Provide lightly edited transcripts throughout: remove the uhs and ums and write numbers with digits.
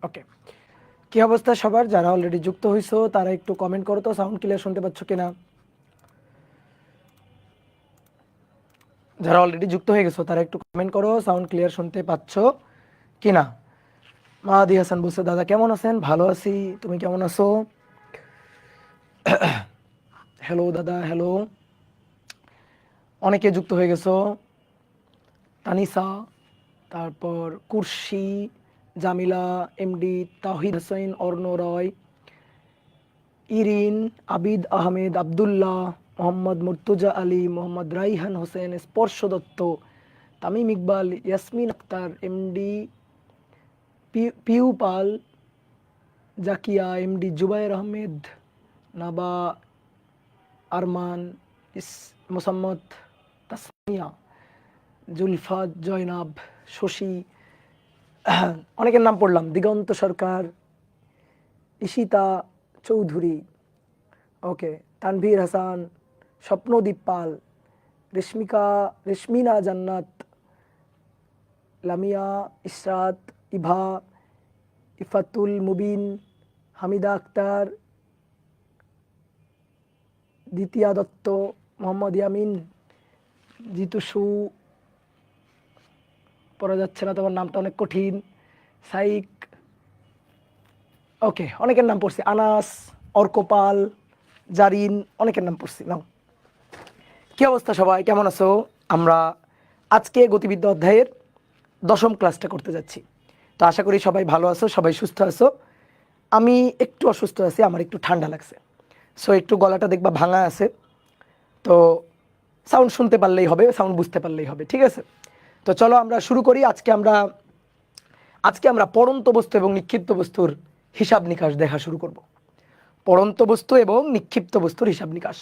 ওকে, কি অবস্থা সবার? যারা অলরেডি যুক্ত হইছো তারা একটু কমেন্ট করো তো, সাউন্ড ক্লিয়ার শুনতে পাচ্ছ কিনা? যারা অলরেডি যুক্ত হয়ে গেছো তারা একটু কমেন্ট করো, সাউন্ড ক্লিয়ার শুনতে পাচ্ছ কিনা। মাহাদি হাসান বলছে, দাদা কেমন আছেন? ভালো আছি, তুমি কেমন আছো? হ্যালো দাদা, হ্যালো। অনেকে যুক্ত হয়ে গেছো। তানিসা, তারপর কুর্শি, জামিলা, এমডি, তাহিদ হোসেন, অর্ণ রয়, ইরিন, আবিদ আহমেদ, আবদুল্লাহ, মোহাম্মদ মুর্তুজা আলী, মোহাম্মদ রাইহান হোসেন, স্পর্শ দত্ত, তামিম ইকবাল, ইয়াসমিন আক্তার, এমডি পিউ পাল, জাকিয়া, এমডি জুবায়ের আহমেদ, নাবা, আরমান, মোসাম্মদ, তাসমিয়া, জুলফা, জয়নাব, শশী, অনেকের নাম পড়লাম, দিগন্ত সরকার, ঈশিতা চৌধুরী, ওকে, তানভীর হাসান, স্বপ্নদীপ পাল, রেশমিনা জান্নাত, লামিয়া, ইশরাত, ইভা, ইফাতুল মুবিন, হামিদা আক্তার, দ্বিতীয়া দত্ত, মোহাম্মদ ইয়ামিন, জিতুসু, পড়া যাচ্ছে না, তোমার নামটা অনেক কঠিন, সাইক, ওকে, অনেকের নাম পড়ছি, আনাস, অর্কপাল, জারিন, অনেকের নাম পড়ছি। নাও, কি অবস্থা সবাই, কেমন আছো? আমরা আজকে গতিবিদ্যা অধ্যায়ের 10ম ক্লাসটা করতে যাচ্ছি। তো আশা করি সবাই ভালো আছো, সবাই সুস্থ আছো। আমি একটু অসুস্থ আছি, আমার একটু ঠান্ডা লাগছে, সো একটু গলাটা দেখবা ভাঙা আছে। তো সাউন্ড শুনতে পারলেই হবে, সাউন্ড বুঝতে পারলেই হবে, ঠিক আছে? তো চলো আমরা শুরু করি। আজকে আমরা পড়ন্ত বস্তু এবং নিক্ষিপ্ত বস্তুর হিসাব নিকাশ দেখা শুরু করব। পড়ন্ত বস্তু এবং নিক্ষিপ্ত বস্তুর হিসাব নিকাশ।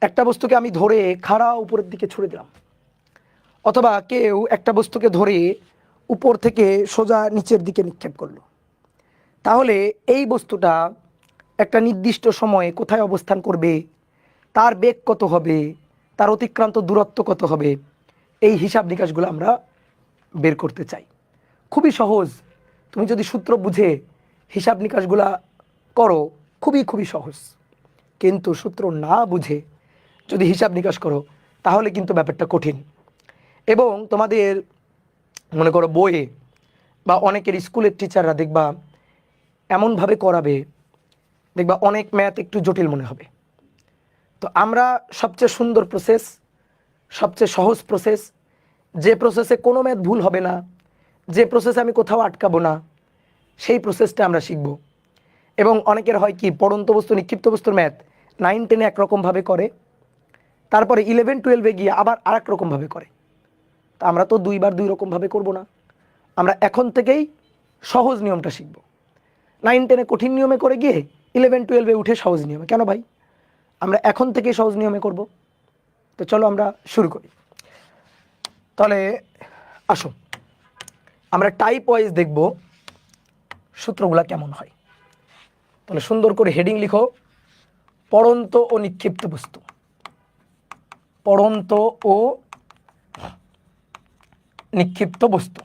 একটা বস্তুকে আমি ধরে খাড়া উপরের দিকে ছুড়ে দিলাম, অথবা কেউ একটা বস্তুকে ধরে উপর থেকে সোজা নিচের দিকে নিক্ষেপ করলো, তাহলে এই বস্তুটা একটা নির্দিষ্ট সময়ে কোথায় অবস্থান করবে, তার বেগ কত হবে, তার অতিক্রান্ত দূরত্ব কত হবে, এই হিসাব নিকাশগুলো আমরা বের করতে চাই। খুবই সহজ, তুমি যদি সূত্র বুঝে হিসাব নিকাশগুলা করো, খুবই সহজ। কিন্তু সূত্র না বুঝে যদি হিসাব নিকাশ করো তাহলে কিন্তু ব্যাপারটা কঠিন। এবং তোমাদের মনে করো বইয়ে বা অনেকের স্কুলের টিচাররা দেখবা এমনভাবে করাবে, দেখবা অনেক ম্যাথ একটু জটিল মনে হবে। তো আমরা সবচেয়ে সুন্দর প্রসেস, সবচেয়ে সহজ প্রসেস, যে প্রসেসে কোনো ম্যাথ ভুল হবে না, যে প্রসেসে আমি কোথাও আটকাবো না, সেই প্রসেসটা আমরা শিখব। এবং অনেকের হয় কি, পড়ন্ত বস্তু নিক্ষিপ্ত বস্তুর ম্যাথ 9-10 একরকমভাবে করে, তারপরে 11-12 গিয়ে আবার আর এক রকমভাবে করে। তা আমরা তো 2 বার 2 রকমভাবে করবো না, আমরা এখন থেকেই সহজ নিয়মটা শিখব। 9-10 কঠিন নিয়মে করে গিয়ে 11-12 উঠে সহজ নিয়মে কেন ভাই? আমরা এখন থেকেই সহজ নিয়মে করব। তো চলো আমরা শুরু করি। তাহলে আসো আমরা টাইপ ওয়াইজ দেখব সূত্রগুলা কেমন হয়। তাহলে সুন্দর করে হেডিং লিখো, পড়ন্ত ও নিক্ষিপ্ত বস্তু। পড়ন্ত ও নিক্ষিপ্ত বস্তু,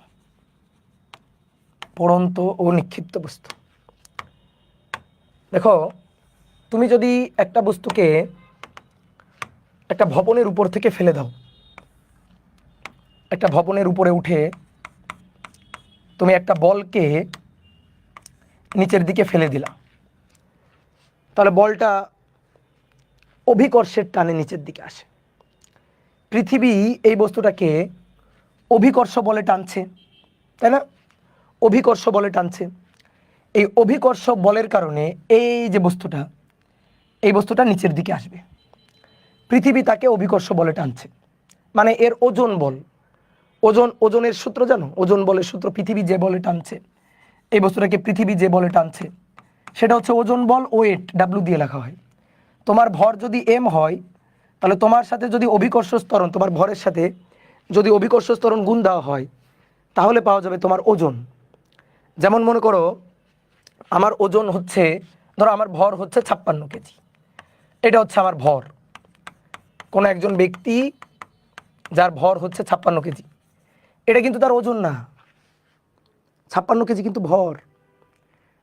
পড়ন্ত ও নিক্ষিপ্ত বস্তু। দেখো, তুমি যদি একটা বস্তুকে একটা ভবনের উপর থেকে ফেলে দাও, একটা ভবনের উপরে উঠে তুমি একটা বলকে নিচের দিকে ফেলে দিলা, তাহলে বলটা অভিকর্ষের টানে নিচের দিকে আসে। পৃথিবী এই বস্তুটাকে অভিকর্ষ বলে টানছে, তাই না? অভিকর্ষ বলে টানছে। এই অভিকর্ষ বলের কারণে এই যে বস্তুটা, এই বস্তুটা নিচের দিকে আসবে। পৃথিবী তাকে অভিকর্ষ বলে টানছে, মানে এর ওজন বল। ওজনের সূত্র জানো? ওজন বলের সূত্র, পৃথিবী যে বলে টানছে এই বস্তুটাকে, পৃথিবী যে বলে টানছে সেটা হচ্ছে ওজন বল, ওয়েট ডাব্লিউ দিয়ে লেখা হয়। তোমার ভর যদি এম হয়, তাহলে তোমার সাথে যদি অভিকর্ষ ত্বরণ, তোমার ভরের সাথে যদি অভিকর্ষ ত্বরণ গুণ দেওয়া হয়, তাহলে পাওয়া যাবে তোমার ওজন। যেমন মনে করো আমার ওজন হচ্ছে, ধরো আমার ভর হচ্ছে 56 কেজি, এটা হচ্ছে আমার ভর। কোনো একজন ব্যক্তি যার ভর হচ্ছে 56 কেজি, এটা কিন্তু তার ওজন না। 56 কেজি কিন্তু ভর।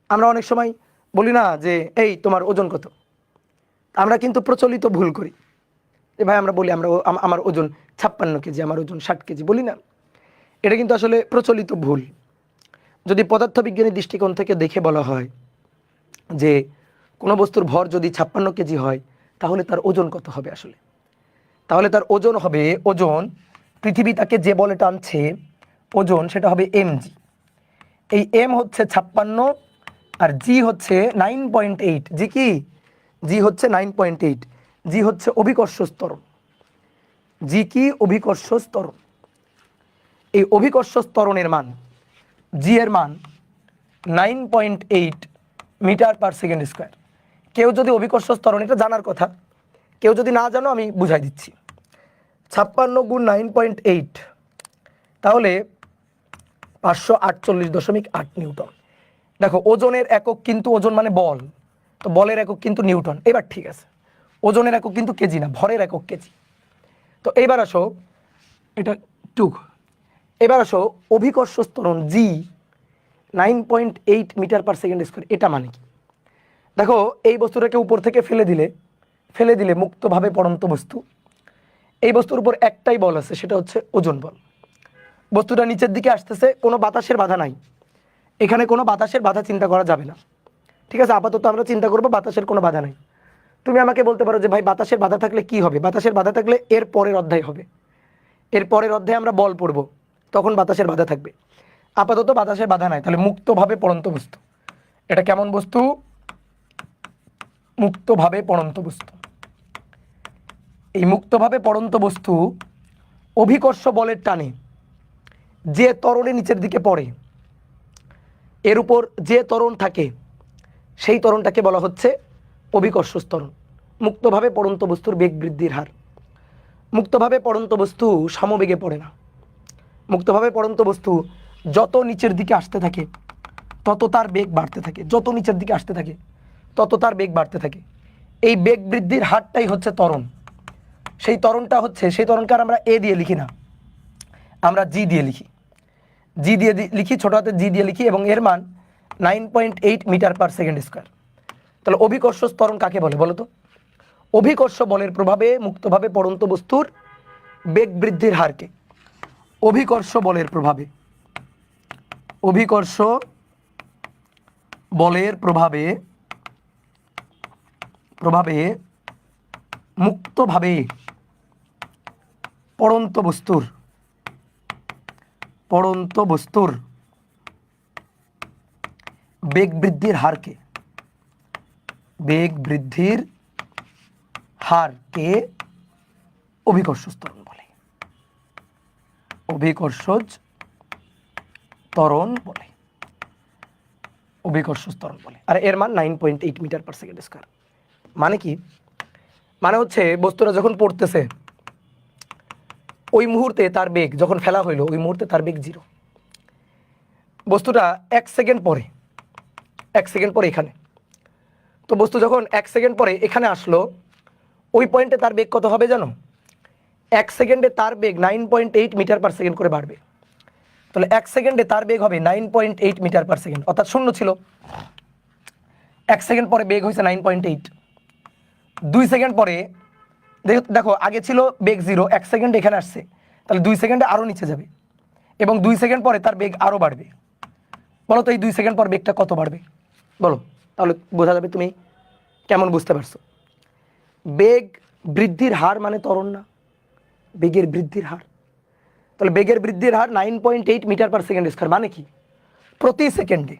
আমরা অনেক সময় বলি না যে এই তোমার ওজন কত, আমরা কিন্তু প্রচলিত ভুল করি যে ভাই আমরা বলি আমার ওজন 56 কেজি, আমার ওজন 60 কেজি, বলি না? এটা কিন্তু আসলে প্রচলিত ভুল। যদি পদার্থবিজ্ঞানী দৃষ্টিকোণ থেকে দেখে বলা হয় যে কোনো বস্তুর ভর যদি 56 কেজি হয় তাহলে তার ওজন কত হবে আসলে? তাহলে তার ওজন হবে, ওজন পৃথিবী তাকে যে বলে টানছে ওজন, সেটা হবে mg। এই m হচ্ছে 56 আর g হচ্ছে 9.8। জি কি? জি হচ্ছে 9.8। জি হচ্ছে অভিকর্ষ ত্বরণ। জি কি? অভিকর্ষ ত্বরণ। এই অভিকর্ষ ত্বরণের মান, জি এর মান 9.8 মিটার পার সেকেন্ড স্কোয়ার। কেউ যদি অভিকর্ষ ত্বরণ, এটা জানার কথা, কেউ যদি না জানো আমি বুঝাই দিচ্ছি। 56 গুণ 9.8 তাহলে 548.8 নিউটন। দেখো ওজনের একক কিন্তু, ওজন মানে বল, তো বলের একক কিন্তু নিউটন। এবার ঠিক আছে, ওজনের একক কিন্তু কেজি না, ভরের একক কেজি। তো এইবার আসো, এটা টুক, এবার আসো অভিকর্ষ ত্বরণ জি 9.8 মিটার পার সেকেন্ড স্কোয়ার, এটা মানে কি? দেখো এই বস্তুটাকে উপর থেকে ফেলে দিলে মুক্তভাবে পড়ন্ত বস্তু, এই বস্তুর উপর একটাই বল আছে, সেটা হচ্ছে ওজন বল। বস্তুটা নিচের দিকে আসতেছে, কোনো বাতাসের বাধা নাই, এখানে কোনো বাতাসের বাধা চিন্তা করা যাবে না। ঠিক আছে, আপাতত আমরা চিন্তা করব বাতাসের কোনো বাধা নাই। তুমি আমাকে বলতে পারো যে ভাই বাতাসের বাধা থাকলে কি হবে? বাতাসের বাধা থাকলে এর পরের অধ্যায় হবে, এর পরের অধ্যায়ে আমরা বল পড়ব, তখন বাতাসের বাধা থাকবে। আপাতত বাতাসের বাধা নাই, তাহলে মুক্তভাবে পড়ন্ত বস্তু। এটা কেমন বস্তু? মুক্তভাবে পড়ন্ত বস্তু। এই মুক্তভাবে পড়ন্ত বস্তু অভিকর্ষ বলের টানে যে ত্বরণে নিচের দিকে পড়ে, এর উপর যে ত্বরণ থাকে সেই ত্বরণটাকে বলা হচ্ছে অভিকর্ষ ত্বরণ। মুক্তভাবে পড়ন্ত বস্তুর বেগ বৃদ্ধির হার। মুক্তভাবে পড়ন্ত বস্তু সমবেগে পড়ে না। মুক্তভাবে পড়ন্ত বস্তু যত নিচের দিকে আসতে থাকে তত তার বেগ বাড়তে থাকে, যত নিচের দিকে আসতে থাকে তত তার বেগ বাড়তে থাকে। এই বেগ বৃদ্ধির হারটাই হচ্ছে ত্বরণ। সেই ত্বরণটা হচ্ছে, সেই ত্বরণকে আর আমরা এ দিয়ে লিখি না, আমরা জি দিয়ে লিখি। জি দিয়ে লিখি, ছোট হাতে জি দিয়ে লিখি, এবং এর মান 9.8 মিটার পার সেকেন্ড স্কোয়ার। তাহলে অভিকর্ষ ত্বরণ কাকে বলে বলো তো? অভিকর্ষ বলের প্রভাবে মুক্তভাবে পড়ন্ত বস্তুর বেগ বৃদ্ধির হারকে অভিকর্ষ বলের প্রভাবে, অভিকর্ষ বলের প্রভাবে মুক্তভাবে পড়ন্ত বস্তুর বেগ বৃদ্ধির হারকে অভিকর্ষ ত্বরণ বলে। অভিকর্ষজ ত্বরণ বলে, অভিকর্ষ ত্বরণ বলে। আর এর মান 9.8 মিটার পার সেকেন্ড স্কোয়ার। মানে কি? মানে হচ্ছে বস্তুটা যখন পড়তেছে ওই মুহূর্তে তার বেগ, যখন ফেলা হইলো ওই মুহূর্তে তার বেগ 0। বস্তুটা 1 সেকেন্ড পরে এখানে, তো বস্তু যখন 1 সেকেন্ড পরে এখানে আসলো, ওই পয়েন্টে তার বেগ কত হবে জানো? 1 সেকেন্ডে তার বেগ 9.8 মিটার পার সেকেন্ড করে বাড়বে। তাহলে 1 সেকেন্ডে তার বেগ হবে 9.8 মিটার পার সেকেন্ড, অর্থাৎ শূন্য ছিল, 1 সেকেন্ড পরে বেগ হয়েছে 9.8। 2 সেকেন্ড পরে দেখো আগে ছিল বেগ 0, 1 সেকেন্ড এখানে আসছে, তাহলে 2 সেকেন্ডে আরও নিচে যাবে, এবং 2 সেকেন্ড পরে তার বেগ আরও বাড়বে। বলো তো এই 2 সেকেন্ড পর বেগটা কত বাড়বে বলো, তাহলে বোঝা যাবে তুমি কেমন বুঝতে পারছো। বেগ বৃদ্ধির হার মানে ত্বরণ না, বেগের বৃদ্ধির হার। তাহলে বেগের বৃদ্ধির হার 9.8 মিটার পার সেকেন্ড স্কোয়ার। মানে কি? প্রতি সেকেন্ডে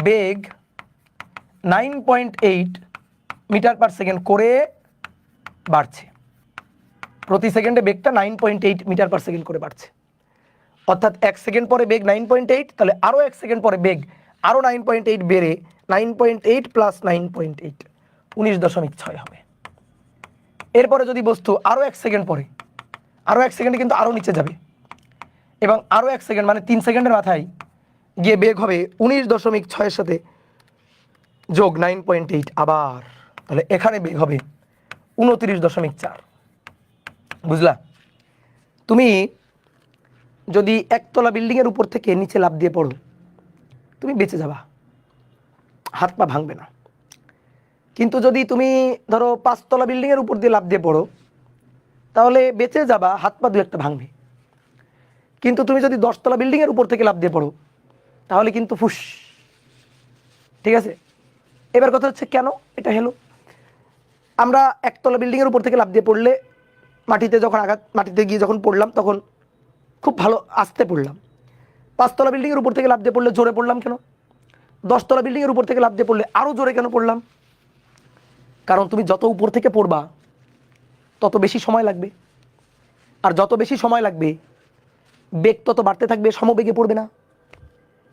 বেগ 9.8 মিটার পার সেকেন্ড করে বাড়ছে। প্রতি সেকেন্ডে বেগটা 9.8 মিটার পার সেকেন্ড করে বাড়ছে। অর্থাৎ 1 সেকেন্ড পরে বেগ 9.8, তাহলে আরও 1 সেকেন্ড পরে বেগ আরও 9.8 বেড়ে 9.8 প্লাস 9.8 19.6 হবে। এরপরে যদি বস্তু আরও 1 সেকেন্ড পরে, আরও 1 সেকেন্ডে কিন্তু আরও নিচে যাবে, এবং আরও 1 সেকেন্ড মানে 3 সেকেন্ডের মাথায় গিয়ে বেগ হবে 19.6 সাথে যোগ 9.8 আবার, তাহলে এখানে বেগ হবে 29.4। বুঝলা? তুমি যদি একতলা বিল্ডিংয়ের উপর থেকে নিচে লাফ দিয়ে পড়ো, তুমি বেঁচে যাবা, হাত পা ভাঙবে না। কিন্তু যদি তুমি ধরো 5তলা বিল্ডিংয়ের উপর দিয়ে লাফ দিয়ে পড়ো, তাহলে বেঁচে যাবা, হাত পা দু একটা ভাঙবে। কিন্তু তুমি যদি 10তলা বিল্ডিংয়ের উপর থেকে লাফ দিয়ে পড়ো, তাহলে কিন্তু ফুস। ঠিক আছে, এবার কথা হচ্ছে কেন এটা হলো, আমরা একতলা বিল্ডিংয়ের উপর থেকে লাফ দিয়ে পড়লে মাটিতে গিয়ে যখন পড়লাম তখন খুব ভালো আস্তে পড়লাম। 5তলা বিল্ডিংয়ের উপর থেকে লাফ দিয়ে পড়লে জোরে পড়লাম কেন? 10তলা বিল্ডিংয়ের উপর থেকে লাফ দিয়ে পড়লে আরও জোরে কেন পড়লাম? কারণ তুমি যত উপর থেকে পড়বা তত বেশি সময় লাগবে, আর যত বেশি সময় লাগবে বেগ তত বাড়তে থাকবে, সমবেগে পড়বে না,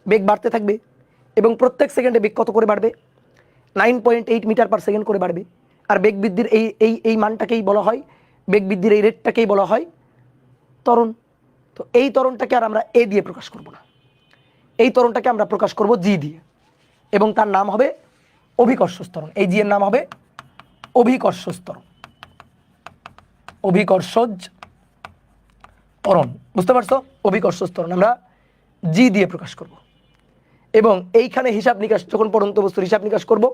বেগ বাড়তে থাকবে। এবং প্রত্যেক সেকেন্ডে বেগ কত করে বাড়বে? 9.8 মিটার পার সেকেন্ড করে বাড়বে। আর বেগ বৃদ্ধির এই মানটাকেই বলা হয়, বেগ বৃদ্ধির এই রেটটাকেই বলা হয় ত্বরণ। তো এই ত্বরণটাকে আর আমরা এ দিয়ে প্রকাশ করব না, এই ত্বরণটাকে আমরা প্রকাশ করব জি দিয়ে, এবং তার নাম হবে অভিকর্ষ ত্বরণ। এই জি এর নাম হবে অভিকর্ষ ত্বরণ, অভিকর্ষজ ত্বরণ। বুঝতে পারছো? অভিকর্ষ ত্বরণ আমরা জি দিয়ে প্রকাশ করব। এবং এইখানে হিসাব নিকাশ, যখন পড়ন্ত বস্তুর হিসাব নিকাশ করব,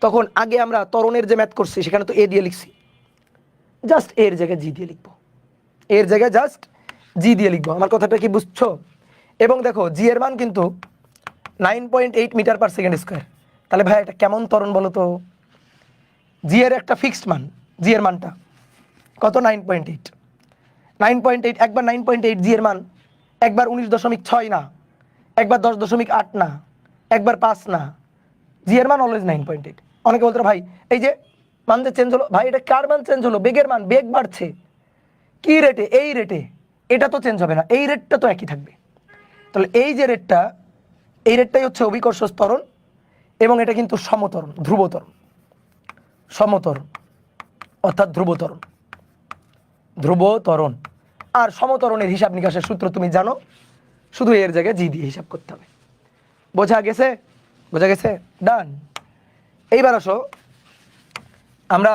তখন আগে আমরা ত্বরণের যে ম্যাথ করছি সেখানে তো এ দিয়ে লিখছি, জাস্ট এর জায়গায় জি দিয়ে লিখবো, এর জায়গায় জাস্ট জি দিয়ে লিখবো। আমার কথাটা কি বুঝছো? এবং দেখো জি এর মান কিন্তু 9.8 মিটার পার সেকেন্ড স্কোয়ার। তাহলে ভাই এটা কেমন ত্বরণ বলো তো? জি এর একটা ফিক্সড মান, জি এর মানটা কত? 9.8। 9.8 একবার 9.8 জি এর মান, একবার 19.6 না, একবার 10.8 না, একবার 5 না, জি এর মান অলওয়েজ 9.8। অনেকে বলতো ভাই এই যে মান যে চেঞ্জ হলো, ভাই এটা কার মান চেঞ্জ হলো? বেগের মান, বেগ বাড়ছে। কি রেটে? এই রেটে। এটা তো চেঞ্জ হবে না, এই রেটটা তো একই থাকবে। তাহলে এই যে রেটটা, এই রেটটাই হচ্ছে অভিকর্ষ ত্বরণ, এবং এটা কিন্তু সমত্বরণ, ধ্রুবত্বরণ, সমত্বরণ অর্থাৎ ধ্রুবত্বরণ, ধ্রুবত্বরণ। আর সমত্বরণের হিসাব নিকাশের সূত্র তুমি জানো, শুধু এর জায়গায় জি দিয়ে হিসাব করতে হবে। বোঝা গেছে? বোঝা গেছে? ডান। এইবার আসো আমরা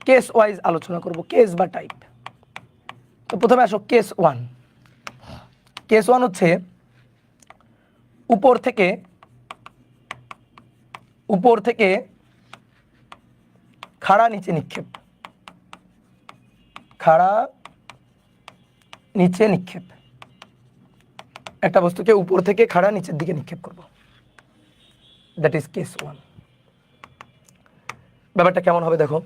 কেস ওয়াইজ আলোচনা করব, কেস বা টাইপ। তো প্রথমে আসো কেস ওয়ান। কেস ওয়ান হচ্ছে উপর থেকে খাড়া নিচে নিক্ষেপ, খাড়া নিচে নিক্ষেপ। একটা বস্তুকে উপর থেকে খাড়া নিচের দিকে নিক্ষেপ করব, দ্যাট ইজ কেস ওয়ান। ব্যাপারটা কেমন হবে দেখো,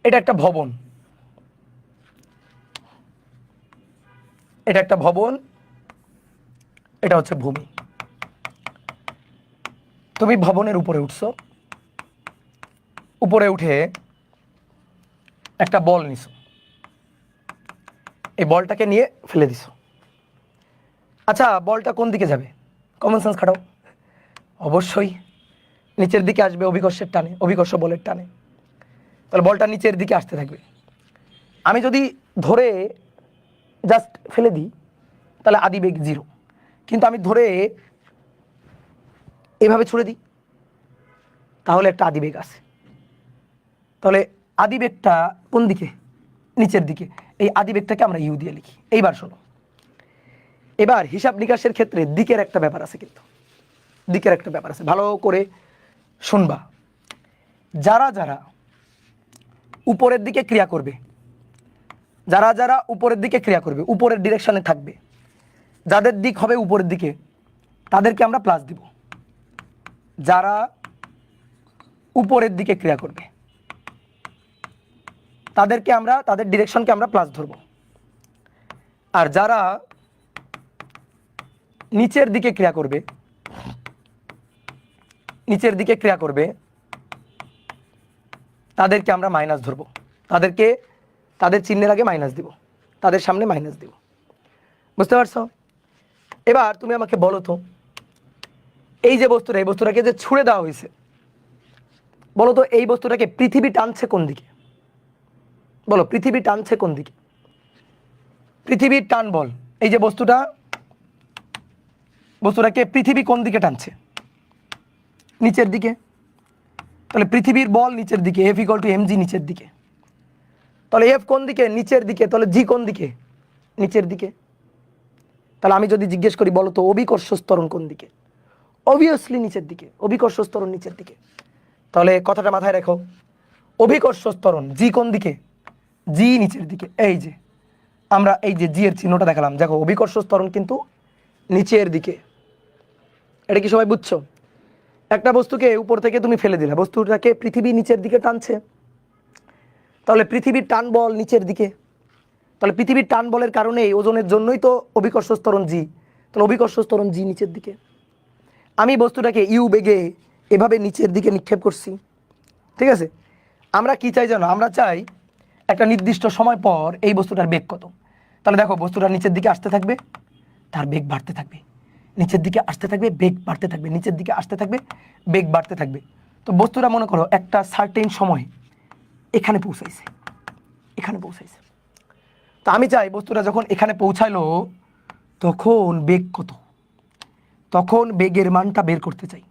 এটা একটা ভবন, এটা একটা ভবন, এটা হচ্ছে ভূমি। তুমি ভবনের উপরে উঠছো, উপরে উঠে একটা বল নিছো, এই বলটাকে নিয়ে ফেলে দিছো। আচ্ছা বলটা কোন দিকে যাবে? কমন সেন্স খাটাও। অবশ্যই নিচের দিকে আসবে, অভিকর্ষের টানে, অভিকর্ষ বলের টানে। তাহলে বলটা নিচের দিকে আসতে থাকবে। আমি যদি ধরে জাস্ট ফেলে দিই তাহলে আদিবেগ 0, কিন্তু আমি ধরে এভাবে ছুড়ে দিই তাহলে একটা আদিবেগ আছে। তাহলে আদিবেগটা কোন দিকে? নিচের দিকে। এই আদিবেগটাকে আমরা ইউ দিয়ে লিখি। এইবার শোনো, এবার হিসাব নিকাশের ক্ষেত্রে দিকের একটা ব্যাপার আছে, কিন্তু দিকের একটা ব্যাপার আছে, ভালো করে শুনবা। যারা যারা উপরের দিকে ক্রিয়া করবে, যারা যারা উপরের দিকে ক্রিয়া করবে, উপরের ডিরেকশনে থাকবে, যাদের দিক হবে উপরের দিকে, তাদেরকে আমরা প্লাস দিব। যারা উপরের দিকে ক্রিয়া করবে তাদেরকে আমরা, তাদের ডিরেকশনকে আমরা প্লাস ধরব। আর যারা নিচের দিকে ক্রিয়া করবে, নিচের দিকে ক্রিয়া করবে তাদেরকে আমরা মাইনাস ধরব। তাদেরকে, তাদের চিহ্নের আগে মাইনাস দিব, তাদের সামনে মাইনাস দিব। বুঝতে পারছো? এবার তুমি আমাকে বলো তো, এই যে বস্তুটা, এই বস্তুটাকে যে ছুঁড়ে দেওয়া হয়েছে, বলো তো এই বস্তুটাকে পৃথিবী টানছে কোন দিকে? বলো পৃথিবী টানছে কোন দিকে? পৃথিবীর টান বল, এই যে বস্তুটাকে পৃথিবী কোন দিকে টানছে? নিচের দিকে। তাহলে পৃথিবীর বল নিচের দিকে, F = mg নিচের দিকে। তাহলে এফ কোন দিকে? নিচের দিকে। তাহলে জি কোন দিকে? নিচের দিকে। তাহলে আমি যদি জিজ্ঞেস করি বলো তো অভিকর্ষ ত্বরণ কোন দিকে? অবভিয়াসলি নিচের দিকে। অভিকর্ষ ত্বরণ নিচের দিকে। তাহলে কথাটা মাথায় রাখো, অভিকর্ষ ত্বরণ জি কোন দিকে? জি নিচের দিকে। এই যে আমরা এই যে জি এর চিহ্নটা দেখালাম, দেখো অভিকর্ষ ত্বরণ কিন্তু নিচের দিকে। এটা কি সবাই বুঝছো? একটা বস্তুকে উপর থেকে তুমি ফেলে দিলে, বস্তুটাকে পৃথিবী নিচের দিকে টানছে, তাহলে পৃথিবীর টান বল নিচের দিকে। তাহলে পৃথিবীর টান বলের কারণে ওজনের জন্যই তো অভিকর্ষ ত্বরণ জি। তাহলে অভিকর্ষ ত্বরণ জি নিচের দিকে। আমি বস্তুটাকে ইউ বেগে এভাবে নিচের দিকে নিক্ষেপ করছি, ঠিক আছে? আমরা কি চাই জানো? আমরা চাই একটা নির্দিষ্ট সময় পর এই বস্তুটার বেগ কত। তাহলে দেখো বস্তুটা নিচের দিকে আসতে থাকবে, তার বেগ বাড়তে থাকবে, নিচের দিকে আসতে থাকবে, বেগ বাড়তে থাকবে, নিচের দিকে আসতে থাকবে, বেগ বাড়তে থাকবে। তো বস্তুটা মনে করো একটা সার্টেন সময় এখানে পৌঁছাইছে, এখানে পৌঁছাইছে। তো আমি চাই বস্তুটা যখন এখানে পৌঁছাইলো তখন বেগ কত, তখন বেগের মানটা বের করতে চাই,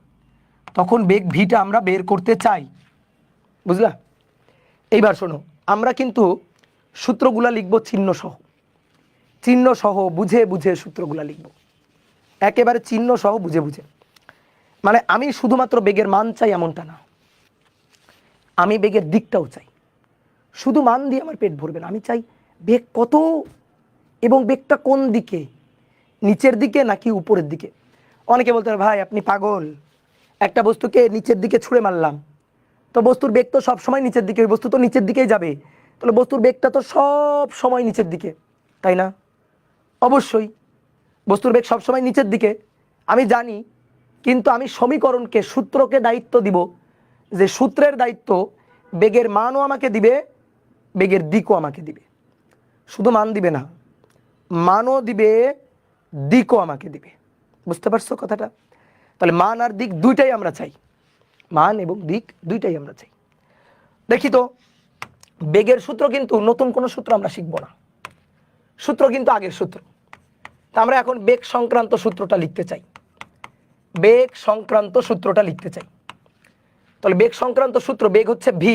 তখন বেগ ভিটা আমরা বের করতে চাই, বুঝলা? এইবার শোনো, আমরা কিন্তু সূত্রগুলা লিখবো চিহ্ন সহ, চিহ্ন সহ বুঝে বুঝে সূত্রগুলা লিখবো, একেবারে চিহ্ন সহ বুঝে বুঝে। মানে আমি শুধুমাত্র বেগের মান চাই এমনটা না, আমি বেগের দিকটাও চাই। শুধু মান দিয়ে আমার পেট ভরবে না, আমি চাই বেগ কত এবং বেগটা কোন দিকে, নিচের দিকে নাকি উপরের দিকে। অনেকে বলতে পারে ভাই আপনি পাগল, একটা বস্তুকে নিচের দিকে ছুঁড়ে মারলাম, তো বস্তুর বেগ তো সব সময় নিচের দিকে, ওই বস্তু তো নিচের দিকেই যাবে, তাহলে বস্তুর বেগটা তো সব সময় নিচের দিকে, তাই না? অবশ্যই বস্তুর বেগ সবসময় নিচের দিকে, আমি জানি। কিন্তু আমি সমীকরণকে, সূত্রকে দায়িত্ব দিব যে সূত্রের দায়িত্ব বেগের মানও আমাকে দিবে, বেগের দিকও আমাকে দিবে। শুধু মান দিবে না, মানও দিবে, দিকও আমাকে দিবে। বুঝতে পারছো কথাটা? তাহলে মান আর দিক দুইটাই আমরা চাই, মান এবং দিক দুইটাই আমরা চাই। দেখি তো, বেগের সূত্র কিন্তু নতুন কোনো সূত্র আমরা শিখবো না, সূত্র কিন্তু আগের সূত্র। তা আমরা এখন বেগ সংক্রান্ত সূত্রটা লিখতে চাই, বেগ সংক্রান্ত সূত্রটা লিখতে চাই। তাহলে বেগ সংক্রান্ত সূত্র, বেগ হচ্ছে ভি,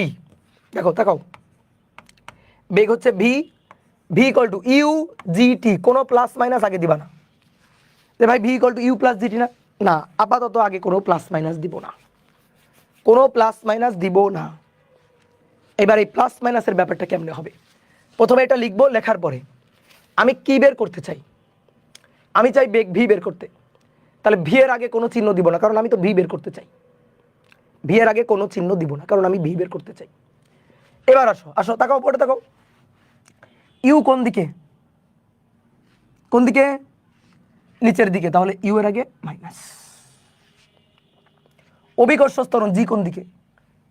দেখো তাকাও, বেগ হচ্ছে V, V equal to U G T, কোনো প্লাস মাইনাস আগে দিবা না যে ভাই V equal to U plus G T, না না, আপাতত আগে কোনো প্লাস মাইনাস দিব না, কোনো প্লাস মাইনাস দিব না। এবার এই প্লাস মাইনাসের ব্যাপারটা কেমনে হবে? প্রথমে এটা লিখবো, লেখার পরে আমি কি বের করতে চাই? আমি চাই বেগ ভি বের করতে। তাহলে ভি এর আগে কোনো চিহ্ন দিব না, কারণ আমি তো ভি বের করতে চাই। ভি এর আগে কোনো চিহ্ন দিব না, কারণ আমি ভি বের করতে চাই। এবার আসো, আসো তাকাও, পড়ে তাকাও, ইউ কোন দিকে? কোন দিকে? নিচের দিকে। তাহলে ইউ এর আগে মাইনাস। অভিকর্ষ ত্বরণ জি কোন দিকে?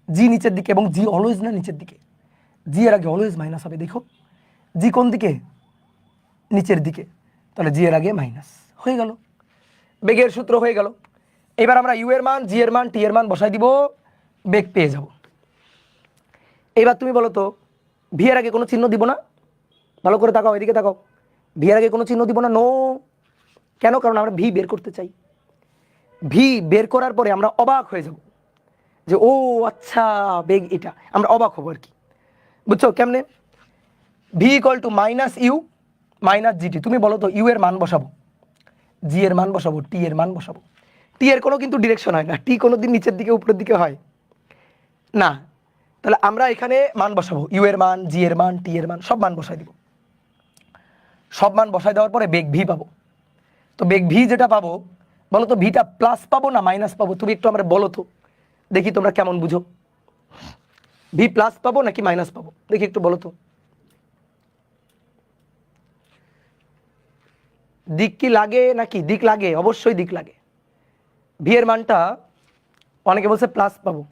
জি নিচের দিকে, এবং জি অলওয়েজ না নিচের দিকে, জি এর আগে অলওয়েজ মাইনাস হবে। দেখো জি কোন দিকে? নিচের দিকে, তাহলে জি এর আগে মাইনাস। হয়ে গেল, বেগের সূত্র হয়ে গেল। এবার আমরা ইউ এর মান, জি এর মান, টি এর মান বসাই দিব, বেগ পেয়ে যাব। এবার তুমি বলো তো, ভি এর আগে কোনো চিহ্ন দিব না? ভালো করে তাকাও, এদিকে তাকাও, ভি এর আগে কোনো চিহ্ন দিব না। নো, কেন? কারণ আমরা ভি বের করতে চাই। ভি বের করার পরে আমরা অবাক হয়ে যাব যে ও আচ্ছা বেগ এটা, আমরা অবাক হবো আর কি। বুঝছো কেমনে? V equal to minus you minus G T. তুমি বলো তো, ইউ এর মান বসাবো, জি এর মান বসাবো, টি এর মান বসাবো। টি এর কোনো কিন্তু ডিরেকশন হয় না, টি কোনো দিন নিচের দিকে উপরের দিকে হয় না। তাহলে আমরা এখানে মান বসাবো, ইউ এর মান, জি এর মান, টি এর মান, সব মান বসাই দিব। সব মান বসাই দেওয়ার পরে বেগ ভি পাবো। তো বেগ ভি যেটা পাবো, বলো তো ভিটা প্লাস পাবো না মাইনাস পাবো? তুমি একটু আমরা বলো তো, দেখি তোমরা কেমন বুঝো। ভি প্লাস পাবো নাকি মাইনাস পাবো, দেখি একটু বলো তো। দিক কি লাগে নাকি? দিক লাগে, অবশ্যই দিক লাগে। ভি এর মানটা অনেকে বলছে প্লাস পাবো,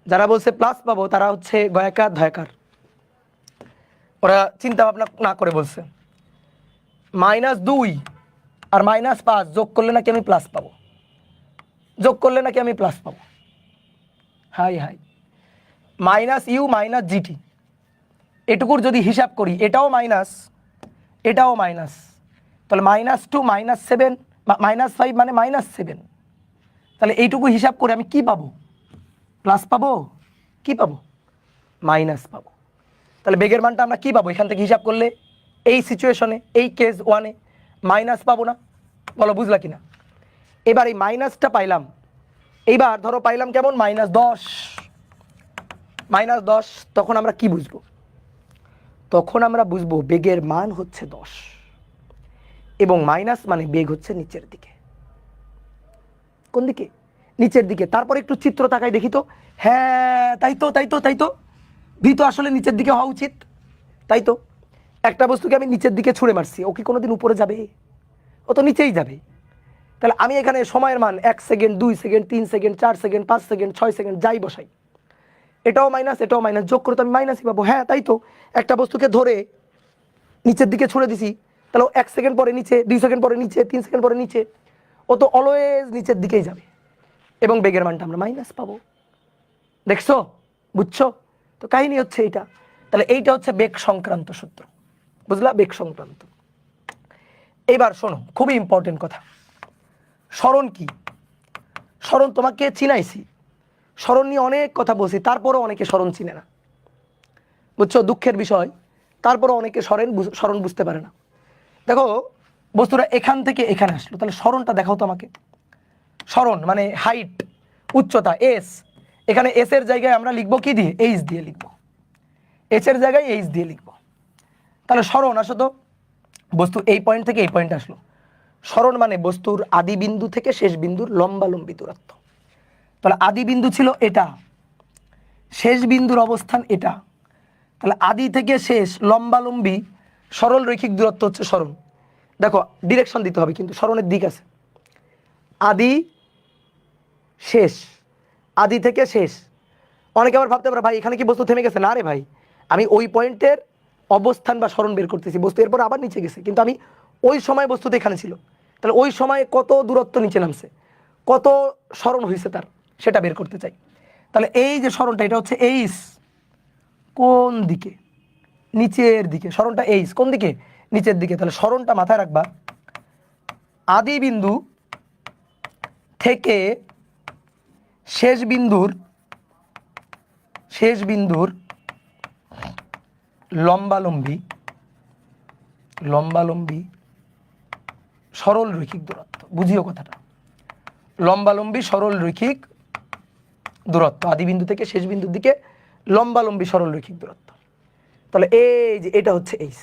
যারা বলছে প্লাস পাবো তারা হচ্ছে গয়াকার ধয়াকার, ওরা চিন্তা ভাবনা না করে বলছে। -2 আর -5 যোগ করলে নাকি আমি প্লাস পাবো, যোগ করলে নাকি আমি প্লাস পাবো। হাই হাই, মাইনাস ইউ মাইনাস জিটি, এটুকুর যদি হিসাব করি, এটাও মাইনাস, এটাও মাইনাস, তাহলে -2 -7 -5 মানে -7। তাহলে এইটুকু হিসাব করে আমি কি পাবো? প্লাস পাবো, কি পাবো? মাইনাস পাবো। তাহলে বেগের মানটা আমরা কি পাবো এখান থেকে হিসাব করলে? এই সিচুয়েশনে, এই কেস ওয়ানে মাইনাস পাবো না? বলো বুঝলা কিনা? এবার এই মাইনাসটা পাইলাম, এইবার ধরো পাইলাম কেমন, -10, -10, তখন আমরা কি বুঝবো? তখন আমরা বুঝবো বেগের মান হচ্ছে 10 এবং মাইনাস মানে বেগ হচ্ছে নিচের দিকে। কোন দিকে? নিচের দিকে। তারপর একটু চিত্র তাকাই দেখি তো, হ্যাঁ তাই তো তাই তো তাই তো, ভি তো আসলে নিচের দিকে হওয়া উচিত, তাই তো। একটা বস্তুকে আমি নিচের দিকে ছুঁড়ে মারছি, ও কি কোনোদিন উপরে যাবে? ও তো নিচেই যাবে। তাহলে আমি এখানে সময়ের মান 1 second, 2 second, 3 second, 4 second, 5 second, 6 second যাই বসাই, এটাও মাইনাস এটাও মাইনাস, যোগ করে তো আমি মাইনাসই পাবো। হ্যাঁ তাই তো, একটা বস্তুকে ধরে নিচের দিকে ছুঁড়ে দিছি, তাহলে ও 1 সেকেন্ড পরে নিচে, 2 সেকেন্ড পরে নিচে, 3 সেকেন্ড পরে নিচে, ও তো অলওয়েজ নিচের দিকেই যাবে এবং বেগের মানটা আমরা মাইনাস পাবো। দেখছো? বুঝছো? তো কাহিনী হচ্ছে এইটা। তাহলে এইটা হচ্ছে বেগ সংক্রান্ত সূত্র, বুঝলা? বেগ সংক্রান্ত। এবার শোনো, খুবই ইম্পর্টেন্ট কথা, স্মরণ কি? স্মরণ তোমাকে চিনাইছি, স্মরণ নিয়ে অনেক কথা বলছি, তারপরও অনেকে স্মরণ চিনে না, বুঝছো? দুঃখের বিষয়, তারপরও অনেকে স্মরণ বুঝতে পারে না। দেখো বস্তুটা এখান থেকে এখানে আসলো, তাহলে স্মরণটা দেখাও তো আমাকে। স্মরণ মানে হাইট, উচ্চতা, এস। এখানে এস এর জায়গায় আমরা লিখবো কি দিয়ে? এইচ দিয়ে লিখবো। এস এর জায়গায় এইচ দিয়ে লিখবো। তাহলে স্মরণ, আসো তো, বস্তু এই পয়েন্ট থেকে এই পয়েন্ট আসলো, স্মরণ মানে বস্তুর আদি বিন্দু থেকে শেষ বিন্দুর লম্বালম্বি দূরত্ব। তাহলে আদি বিন্দু ছিল এটা, শেষ বিন্দুর অবস্থান এটা, তাহলে আদি থেকে শেষ লম্বালম্বি সরল রৈখিক দূরত্ব হচ্ছে স্মরণ। দেখো ডিরেকশন দিতে হবে কিন্তু, স্মরণের দিক আছে, আদি শেষ, আদি থেকে শেষ। অনেকে আবার ভাবতে পারে ভাই এখানে কি বস্তু থেমে গেছে? না রে ভাই, আমি ওই পয়েন্টের অবস্থান বা স্মরণ বের করতেছি, বস্তু এরপর আবার নিচে গেছে, কিন্তু আমি ওই সময় বস্তুতে এখানে ছিল, তাহলে ওই সময়ে কত দূরত্ব নিচে নামছে, কত স্মরণ হয়েছে তার, সেটা বের করতে চাই। তাহলে এই যে স্মরণটা, এটা হচ্ছে এইচ, কোন দিকে? নিচের দিকে। স্মরণটা এইচ কোন দিকে? নিচের দিকে। তাহলে স্মরণটা মাথায় রাখবা, আদি বিন্দু থেকে শেষ বিন্দুর লম্বালম্বি সরল রৈখিক দূরত্ব। বুঝিও কথাটা, লম্বালম্বি সরল রৈখিক দূরত্ব, আদি বিন্দু থেকে শেষ বিন্দুর দিকে লম্বালম্বি সরল রৈখিক দূরত্ব। তাহলে এই যে এটা হচ্ছে এইচ।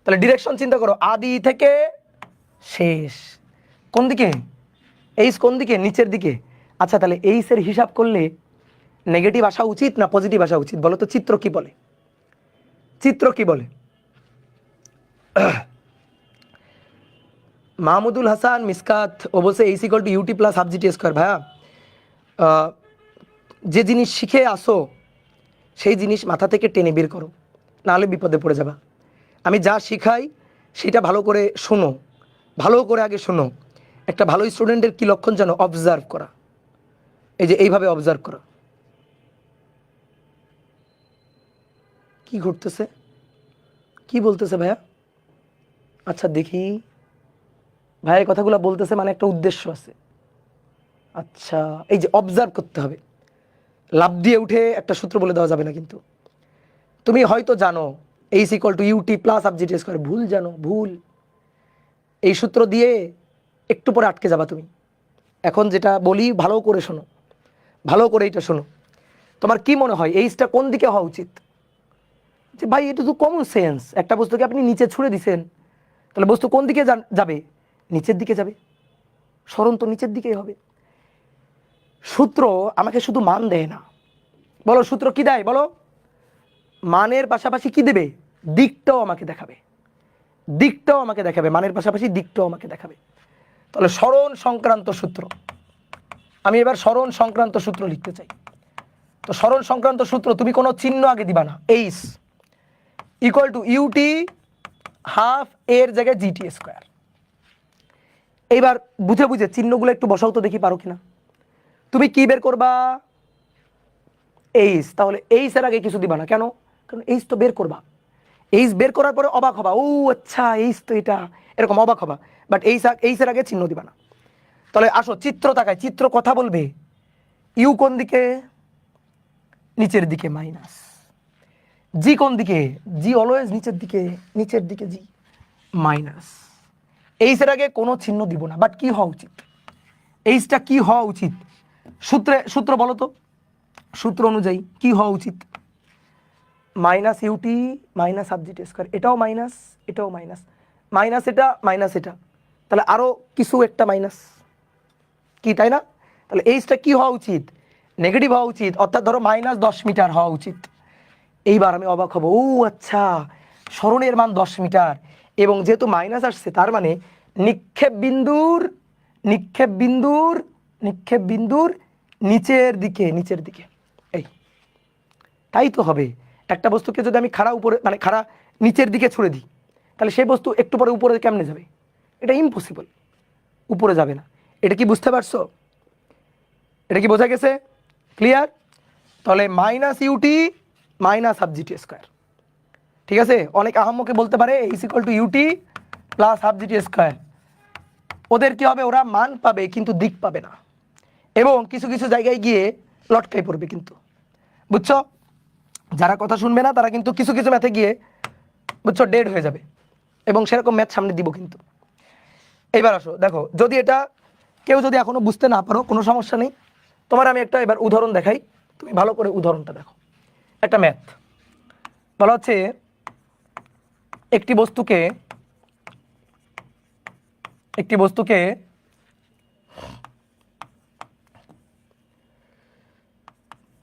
তাহলে ডিরেকশন চিন্তা করো, আদি থেকে শেষ কোন দিকে? এইচ কোন দিকে? নিচের দিকে। আচ্ছা তাহলে এইচ এর হিসাব করলে নেগেটিভ আসা উচিত না পজিটিভ আসা উচিত? বলো তো, চিত্র কি বলে? চিত্র কি বলে? মাহমুদুল হাসান মিসকাত ও বলছে h equal to UT plus half GT square. ভাইয়া যে জিনিস শিখে আসো সেই জিনিস মাথা থেকে টেনে বের করো, নাহলে বিপদে পড়ে যাবা। আমি যা শিখাই সেটা ভালো করে শোনো, ভালো করে আগে শোনো। একটা ভালো স্টুডেন্টের কি লক্ষণ জানো? অবজার্ভ করা। এই যে এইভাবে অবজার্ভ করা। কি ঘটতেছে? কি বলতেছে ভাইয়া? আচ্ছা দেখি, ভাইয়ের কথাগুলো বলতেছে মানে একটা উদ্দেশ্য আছে। আচ্ছা এই যে অবজার্ভ করতে হবে, লাভ দিয়ে উঠে একটা সূত্র বলে দেওয়া যাবে না। কিন্তু তুমি হয়তো জানো h equal to UT plus half GT square, ভুল জানো, ভুল। এই সূত্র দিয়ে একটু পরে আটকে যাবা তুমি। এখন যেটা বলি ভালো করে শোনো, ভালো করে এটা শোনো। তোমার কি মনে হয় এইচটা কোন দিকে হওয়া উচিত? যে ভাই এটা তো কমন সেন্স, একটা বস্তুকে আপনি নিচে ছুঁড়ে দিছেন, তাহলে বস্তু কোন দিকে যাবে? নিচের দিকে যাবে। স্মরণ তো নিচের দিকেই হবে। সূত্র আমাকে শুধু মান দেয় না, বলো সূত্র কি দেয়? বলো, মানের পাশাপাশি কি দেবে? দিকটাও আমাকে দেখাবে, দিকটাও আমাকে দেখাবে, মানের পাশাপাশি দিকটাও আমাকে দেখাবে। তাহলে স্মরণ সংক্রান্ত সূত্র, আমি এবার স্মরণ সংক্রান্ত সূত্র লিখতে চাই। তো স্মরণ সংক্রান্ত সূত্র, তুমি কোনো চিহ্ন আগে দিবা না, h equal to UT half এর জায়গায় জিটি স্কোয়ার। এইবার বুঝে বুঝে চিহ্নগুলো একটু বসাও তো দেখি, পারো কিনা। তুমি কি বের করবা? এইচ। তাহলে এইচ এর আগে কিছু দিবা না, কেন? কারণ এইচ তো বের করবা, এইচ বের করার পরে অবাক হবা, ও আচ্ছা এইচ তো এটা, এরকম অবাক হবা। বাট এইচ এর আগে চিহ্ন দিবা না। তাহলে আসো চিত্র তাকায়, চিত্র কথা বলবে। ইউ কোন দিকে? নিচের দিকে, মাইনাস। জি কোন দিকে? জি অলওয়েজ নিচের দিকে, নিচের দিকে জি মাইনাস। এইচের আগে কোনো চিহ্ন দিব না, বাট কি হওয়া উচিত? এইচটা কি হওয়া উচিত? সূত্র বলো তো, সূত্র অনুযায়ী কি হওয়া উচিত? Minus u t minus half g t square, এটাও মাইনাস, এটাও মাইনাস, মাইনাস এটা মাইনাস এটা, তাহলে আরও কিছু একটা মাইনাস, কি তাই না? তাহলে এইচটা কি হওয়া উচিত? নেগেটিভ হওয়া উচিত, অর্থাৎ ধরো -10 মিটার হওয়া উচিত। এইবার আমি অবাক হব, ও আচ্ছা, সরণের মান 10 মিটার, এবং যেহেতু মাইনাস আসছে তার মানে নিক্ষেপ বিন্দুর নিক্ষেপ বিন্দুর নিক্ষেপ বিন্দুর নিচের দিকে, নিচের দিকে। এই তাই তো হবে। একটা বস্তুকে যদি আমি খাড়া উপরে মানে খাড়া নিচের দিকে ছুড়ে দিই, তাহলে সেই বস্তু একটু পরে উপরে কেমনে যাবে? এটা ইম্পসিবল, উপরে যাবে না। এটা কি বুঝতে পারছো? এটা কি বোঝা গেছে? ক্লিয়ার? তাহলে minus u t minus half g t square, ঠিক আছে? অনেক আহম্মকে বলতে পারে is equal to UT plus half g t square. ওদের কি হবে? ওরা মান পাবে কিন্তু দিক পাবে না, এবং কিছু কিছু জায়গায় গিয়ে লটকাই পড়বে কিন্তু, বুঝছো? যারা কথা শুনবে না তারা কিন্তু কিছু কিছু ম্যাথে গিয়ে, বুঝছো, ডেড হয়ে যাবে, এবং সেরকম ম্যাথ সামনে দিব কিন্তু। এইবার আসো দেখো, যদি এটা কেউ যদি এখনো বুঝতে না পারো কোনো সমস্যা নেই, তোমার আমি একটা এবার উদাহরণ দেখাই, তুমি ভালো করে উদাহরণটা দেখো। একটা ম্যাথ বলা হচ্ছে একটি বস্তুকে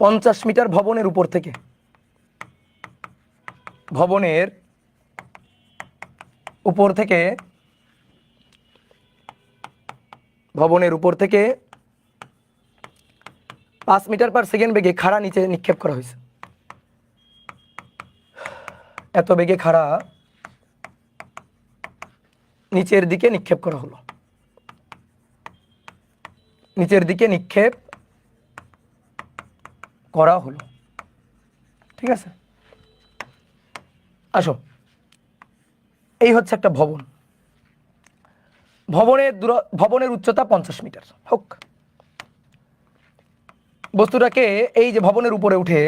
50 মিটার ভবনের উপর থেকে ভবনের উপর থেকে 5 মিটার পার সেকেন্ড বেগে খাড়া নিচে নিক্ষেপ করা হয়েছে। এত বেগে খাড়া নিচের দিকে নিক্ষেপ করা হলো, নিচের দিকে নিক্ষেপ করা হলো, ঠিক আছে? আসো, এই হচ্ছে একটা ভবন, ভবনের উচ্চতা 50 মিটার হোক। বস্তুটাকে এই যে ভবনের উপরে উঠে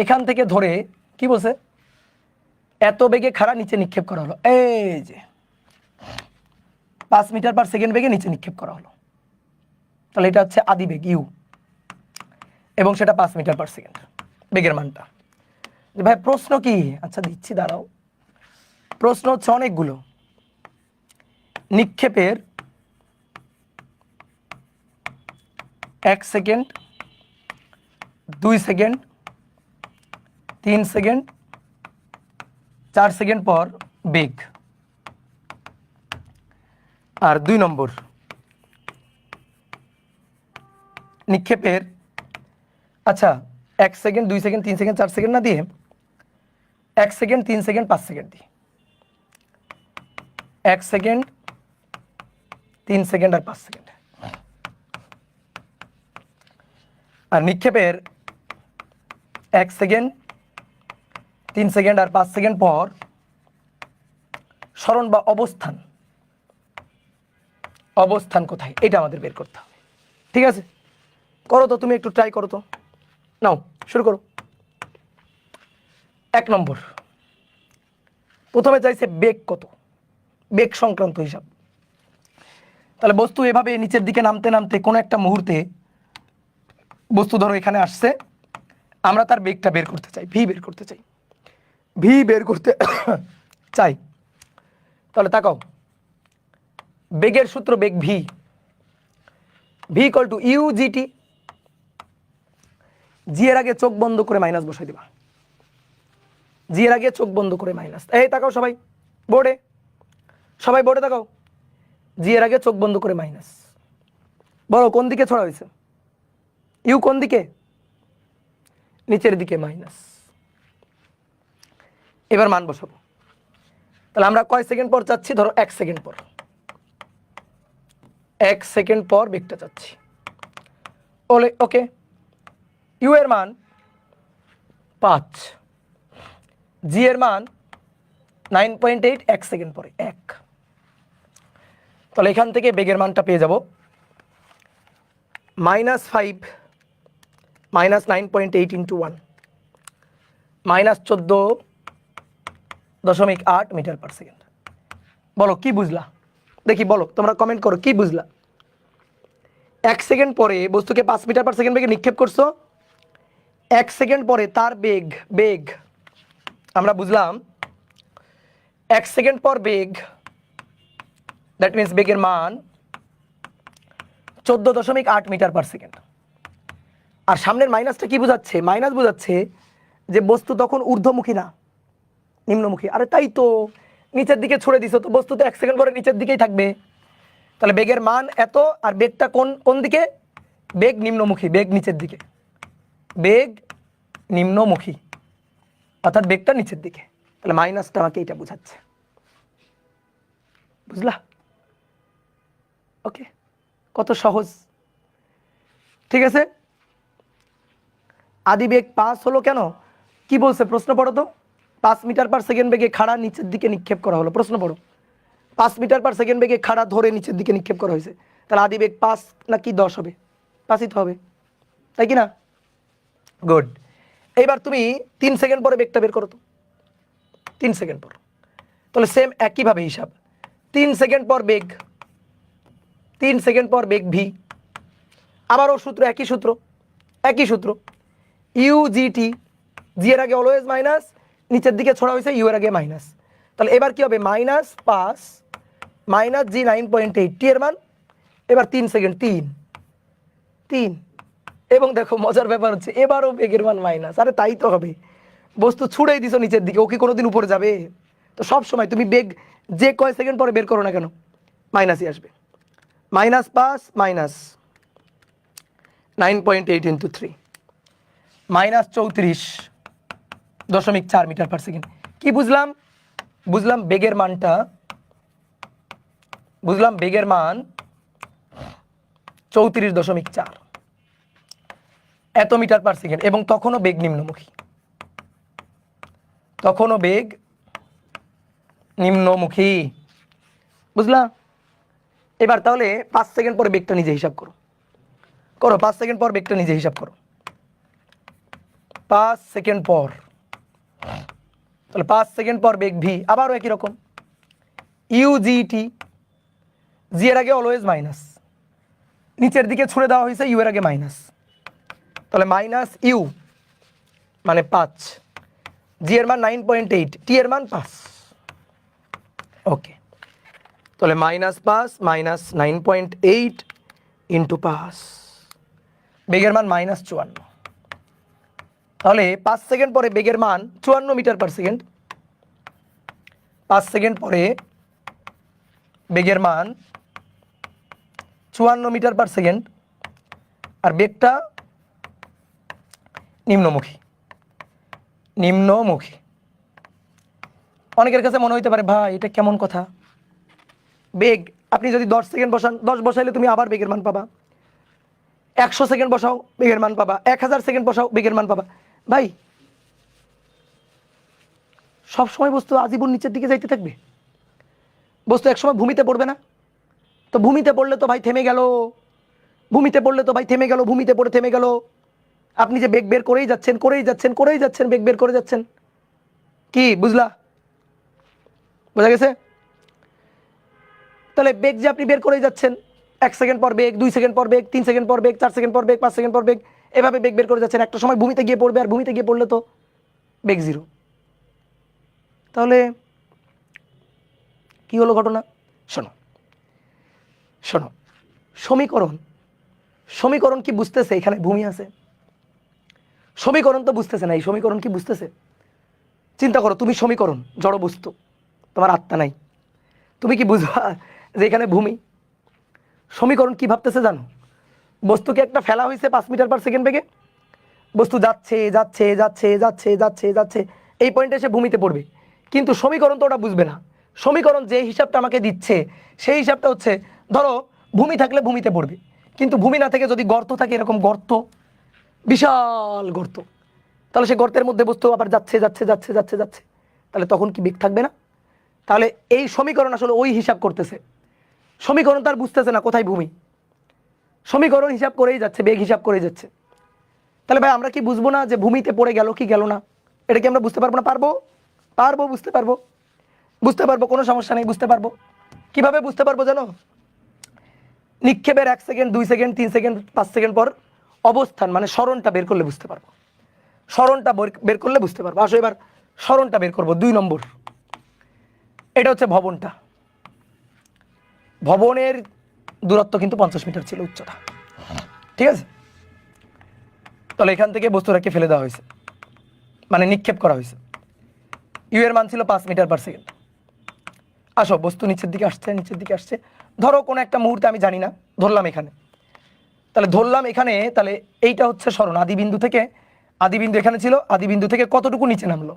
এখান থেকে ধরে কি বলছে, এত বেগে খাড়া নিচে নিক্ষেপ করা হলো। এই যে 5 মিটার পার সেকেন্ড বেগে নিচে নিক্ষেপ করা হলো, তাহলে এটা হচ্ছে আদি বেগ ইউ, এবং সেটা 5 মিটার পার সেকেন্ড বেগের মানটা। ভাই প্রশ্ন কি? আচ্ছা দিচ্ছি, দাঁড়াও। প্রশ্ন হচ্ছে অনেকগুলো। নিক্ষেপের 1 সেকেন্ড, 2 সেকেন্ড, 3 সেকেন্ড, 4 সেকেন্ড পর বেগ। আর 2 নম্বর, নিক্ষেপের, আচ্ছা 1 সেকেন্ড, 2 সেকেন্ড, 3 সেকেন্ড, 4 সেকেন্ড না দিয়ে 1 সেকেন্ড, 3 সেকেন্ড, 5 সেকেন্ড দিই। 1 সেকেন্ড, 3 সেকেন্ড আর 5 সেকেন্ড। আর নিক্ষেপের 1 সেকেন্ড, 3 সেকেন্ড আর 5 সেকেন্ড পর সরণ বা অবস্থান কোথায়, এটা আমাদের বের করতে হবে, ঠিক আছে? করো তো, তুমি একটু ট্রাই করো তো, নাও শুরু করো। 1 নম্বর, প্রথমে চাইছে বেগ কত, বেগ সংক্রান্ত হিসাব। তাহলে বস্তু এভাবে নিচের দিকে নামতে নামতে কোনো একটা মুহূর্তে বস্তু ধরো এখানে আসছে, আমরা তার বেগটা বের করতে চাই, ভি বের করতে চাই, ভি বের করতে চাই। তাহলে তাকাও, বেগের সূত্র বেগ V, V equal to U G T. G এর আগে চোখ বন্ধ করে মাইনাস বসাই দিবা, জি এর আগে চোখ বন্ধ করে মাইনাস। এই তাকাও সবাই বোর্ডে, সবাই বোর্ডে তাকাও, জি এর আগে চোখ বন্ধ করে মাইনাস। বলো কোন দিকে ছড়া হয়েছে? ইউ কোন দিকে? নিচের দিকে মাইনাস। এবার মান বসাবো। তাহলে আমরা কয় সেকেন্ড পর চাচ্ছি? ধরো 1 সেকেন্ড পর, 1 সেকেন্ড পর বেগটা চাচ্ছি। ওকে, ইউ এর মান 5, জি এর মান 9.8, 1 সেকেন্ড পরে 1। তাহলে এখান থেকে বেগের মানটা পেয়ে যাব -5 -9.8 × 1, -14.8 মিটার পার সেকেন্ড। বলো কি বুঝলা, দেখি বলো তোমরা কমেন্ট করো কি বুঝলা। 1 সেকেন্ড পরে বস্তুকে 5 মিটার পার সেকেন্ড বেগে নিক্ষেপ করছো, 1 সেকেন্ড পরে তার বেগ আমরা বুঝলাম 1 সেকেন্ড পর বেগ, দ্যাট মিন্স বেগের মান 14.8 মিটার পার সেকেন্ড। আর সামনের মাইনাসটা কি বোঝাচ্ছে? মাইনাস বোঝাচ্ছে যে বস্তু তখন ঊর্ধ্বমুখী না, নিম্নমুখী। আরে তাই তো, নিচের দিকে ছুড়ে দিছো তো বস্তু তো 1 সেকেন্ড পরে নিচের দিকেই থাকবে। তাহলে বেগের মান এত, আর বেগটা কোন দিকে? বেগ নিম্নমুখী, বেগ নিচের দিকে, বেগ নিম্নমুখী, অর্থাৎ বেগটা নিচের দিকে। তাহলে মাইনাসটা আমাকে এটা বোঝাচ্ছে, বুঝলা? ওকে, কত সহজ, ঠিক আছে। আদি বেগ 5 হলো কেন, কি বলছে প্রশ্ন পড়ো তো। 5 মিটার পার সেকেন্ড বেগে খাড়া নিচের দিকে নিক্ষেপ করা হলো, প্রশ্ন পড়ো। 5 মিটার পার সেকেন্ড বেগে খাড়া ধরে নিচের দিকে নিক্ষেপ করা হয়েছে, তাহলে আদি বেগ 5 নাকি 10 হবে? 5ই তো হবে, তাই কি না? গুড। এইবার তুমি 3 সেকেন্ড পরে বেগটা বের করো তো, 3 সেকেন্ড পর। তাহলে সেম একইভাবে হিসাব, 3 সেকেন্ড পর বেগ, 3 সেকেন্ড পর বেগ ভি। আবারও সূত্র, একই সূত্র ইউজিটি, জি এর আগে অলওয়েজ মাইনাস, নিচের দিকে ছড়া হয়েছে ইউ এর আগে মাইনাস। তাহলে এবার কি হবে? -5 মাইনাস জি 9.8, টি এর মান এবার 3 সেকেন্ড, 3। এবং দেখো মজার ব্যাপার হচ্ছে এবারও বেগের মান মাইনাস। আরে তাই তো হবে, বস্তু ছুড়েই দিছো নিচের দিকে, ও কি কোনোদিন উপরে যাবে? তো সব সময় তুমি বেগ যে কয় সেকেন্ড পরে বের করো না কেন, মাইনাসই আসবে। -5 minus 9.8 into 3, -34.4 metre per second. কি বুঝলাম? বুঝলাম বেগের মান -34.4 এত মিটার পার সেকেন্ড, এবং তখনও বেগ নিম্নমুখী, বুঝলা? এবার তাহলে 5 সেকেন্ড পরে বেগটা নিজে হিসাব করো, 5 সেকেন্ড পর বেগটা নিজে হিসাব করো। 5 সেকেন্ড পর, তাহলে 5 সেকেন্ড পর বেগ ভি, আবারও একই রকম ইউজিটি, জি এর আগে অলওয়েজ মাইনাস, নিচের দিকে ছুড়ে দেওয়া হয়েছে ইউ এর আগে মাইনাস। তাহলে মাইনাস ইউ মানে 5, জি এর মান 9.8, টি এর মান 5। ওকে, তাহলে -5 মাইনাস 9.8 ইন্টু 5, বেগের মান -54। তাহলে 5 সেকেন্ড পরে বেগের মান 54 মিটার পার সেকেন্ড, 5 সেকেন্ড পরে বেগের মান 54 মিটার পার সেকেন্ড, আর বেগটা নিম্নমুখী। অনেকের কাছে মনে হইতে পারে ভাই এটা কেমন কথা, বেগ আপনি যদি 10 সেকেন্ড বসান, 10 বসাইলে তুমি আবার বেগের মান পাবা, 100 সেকেন্ড বসাও বেগের মান পাবা, 1000 সেকেন্ড বসাও বেগের মান পাবা। ভাই সব সময় বস্তু আজীবন নিচের দিকে যাইতে থাকবে? বস্তু একসময় ভূমিতে পড়বে না? তো ভূমিতে পড়লে তো ভাই থেমে গেল, ভূমিতে পড়ে থেমে গেল। আপনি যে বেগ বের করেই যাচ্ছেন, বেগ বের করে যাচ্ছেন, কি বুঝলা? বোঝা গেছে? তাহলে বেগ যে আপনি বের করেই যাচ্ছেন, 1 সেকেন্ড পর বেগ, 2 সেকেন্ড পর বেগ, 3 সেকেন্ড পর বেগ, 4 সেকেন্ড পর বেগ, 5 সেকেন্ড পর বেগ, এভাবে বেগ বের করে যাচ্ছেন। একটা সময় ভূমিতে গিয়ে পড়বে, আর ভূমিতে গিয়ে পড়লে তো বেগ 0। তাহলে কি হলো ঘটনা? শোনো, সমীকরণ কি বুঝতেছে এখানে ভূমি আছে? সমীকরণ তো বুঝতেছে না। এই সমীকরণ কি বুঝতেছে? চিন্তা করো, তুমি সমীকরণ, জড় বস্তু, তোমার আত্মা নাই, তুমি কি বুঝবা যে এখানে ভূমি? সমীকরণ কি ভাবতেছে জানো? বস্তুকে একটা ফেলা হয়েছে 5 মিটার পার সেকেন্ড বেগে, বস্তু যাচ্ছে, এই পয়েন্টে এসে ভূমিতে পড়বে। কিন্তু সমীকরণ তো ওটা বুঝবে না। সমীকরণ যে হিসাবটা আমাকে দিচ্ছে সেই হিসাবটা হচ্ছে, ধরো ভূমি থাকলে ভূমিতে পড়বে, কিন্তু ভূমি না থেকে যদি গর্ত থাকে, এরকম গর্ত, বিশাল গর্ত, তাহলে সে গর্তের মধ্যে বস্তু আবার যাচ্ছে, তাহলে তখন কি বেগ থাকবে না? তাহলে এই সমীকরণ আসলে ওই হিসাব করতেছে, সমীকরণ তার বুঝতেছে না কোথায় ভূমি, সমীকরণ হিসাব করেই যাচ্ছে, বেগ হিসাব করেই যাচ্ছে। তাহলে ভাই আমরা কি বুঝবো না যে ভূমিতে পড়ে গেল কি গেল না? এটা কি আমরা বুঝতে পারবো না? পারবো, পারবো, বুঝতে পারবো, বুঝতে পারবো, কোনো সমস্যা নেই, বুঝতে পারবো। কিভাবে বুঝতে পারবো জানো? নিক্ষেপের 1 সেকেন্ড, 2 সেকেন্ড, 3 সেকেন্ড, 5 সেকেন্ড পর অবস্থান মানে সরণটা বের করলে বুঝতে পারবো। সরণটা বের করলে বুঝতে পারবো। আসো এবার সরণটা বের করবো। 2 নম্বর, এটা হচ্ছে ভবনটা। ভবনের দূরত্ব কিন্তু 50 মিটার ছিল উচ্চতা, ঠিক আছে? তাহলে এখান থেকে বস্তুটাকে ফেলে দেওয়া হয়েছে, মানে নিক্ষেপ করা হয়েছে। ইউ এর মান ছিল 5 মিটার পার সেকেন্ড। আসো, বস্তু নিচের দিকে আসছে, নিচের দিকে আসছে। ধরো কোনো একটা মুহূর্তে, আমি জানি না, ধরলাম এখানে, তাহলে ধরলাম এখানে, তাহলে এইটা হচ্ছে সরণ। আদিবিন্দু থেকে, আদিবিন্দু এখানে ছিল, আদিবিন্দু থেকে কতটুকু নিচে নামলো,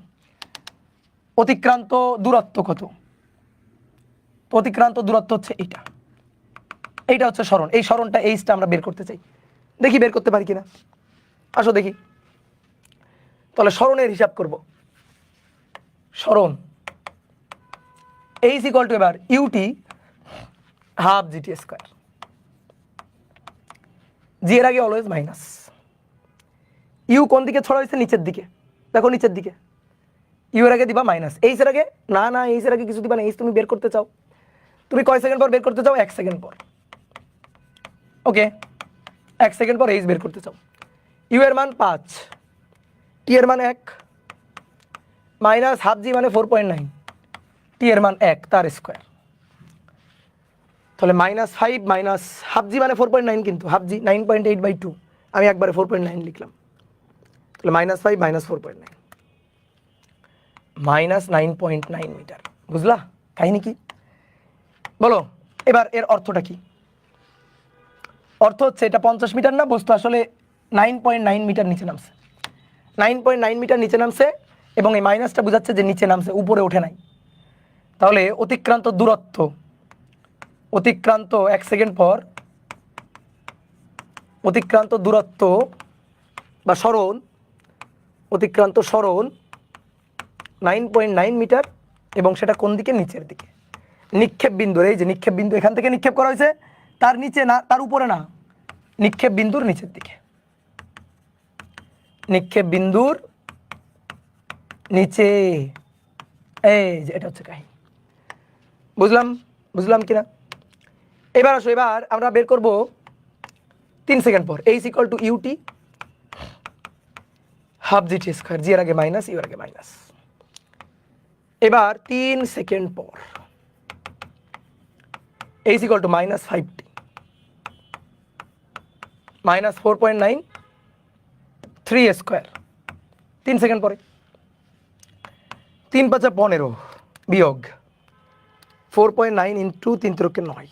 অতিক্রান্ত দূরত্ব কত? তো অতিক্রান্ত দূরত্ব হচ্ছে এইটা, এইটা হচ্ছে সরণ। এই সরণটা, এইচটা আমরা বের করতে চাই। দেখি বের করতে পারি কিনা, আসো দেখি। তাহলে সরণের হিসাব করব। সরণ এইচ ইকুয়াল টু এবার UT half GT square. G এর আগে অলওয়েজ মাইনাস। ইউ কোন দিকে ছড়া হয়েছে? নিচের দিকে, দেখো নিচের দিকে। ইউ এর আগে দিবা মাইনাস, এইচ এর আগে না, না এইচ এর আগে কিছু দিবা না। এইচ তুমি বের করতে চাও, তুমি কয় সেকেন্ড পর বের করতে চাও? 1 সেকেন্ড পর। ওকে, 1 সেকেন্ড পর এইচ বের করতে চাও। ইউ এর মান 5, টি এর মান 1, মাইনাস হাফ জি মানে 4.9, টি এর মান 1 তার স্কোয়ার। তাহলে -5 মাইনাস হাফ জি মানে 4.9, কিন্তু হাফ জি 9.8/2, আমি একবারে 4.9 লিখলাম। তাহলে -5 মাইনাস 4.9 -9.9 মিটার। বুঝলা কাহিনী কি? বলো এবার এর অর্থটা কি? অর্থ হচ্ছে এটা 50 মিটার না, বস্তু আসলে 9.9 মিটার নিচে নামছে। 9.9 মিটার নিচে নামছে, এবং এই মাইনাসটা বোঝাচ্ছে যে নিচে নামছে, উপরে ওঠে নাই। তাহলে অতিক্রান্ত দূরত্ব, অতিক্রান্ত 1 সেকেন্ড পর অতিক্রান্ত দূরত্ব বা সরণ, অতিক্রান্ত সরণ 9.9 মিটার, এবং সেটা কোন দিকে? নিচের দিকে। নিক্ষেপ বিন্দুর, এই যে নিক্ষেপ বিন্দু, এখান থেকে নিক্ষেপ করা হয়েছে, তার নিচে না, তার উপরে না, নিক্ষেপ বিন্দুর নিচের দিকে। নিক্ষেপ বিন্দুর নিচে, এই যে এটা হচ্ছে কাহিনী। বুঝলাম, বুঝলাম কিনা? এবার আসো, এবার আমরা বের করব 3 সেকেন্ড পর H equal to UT half GT square. G এর আগে মাইনাস, ইউ এর আগে মাইনাস। এবার 3 সেকেন্ড পর H equal two -5t -4.9 3 square. 3 second পরে 3 × 5 = 15 বিয়োগ 4.9 ইন্টু 3 × 9,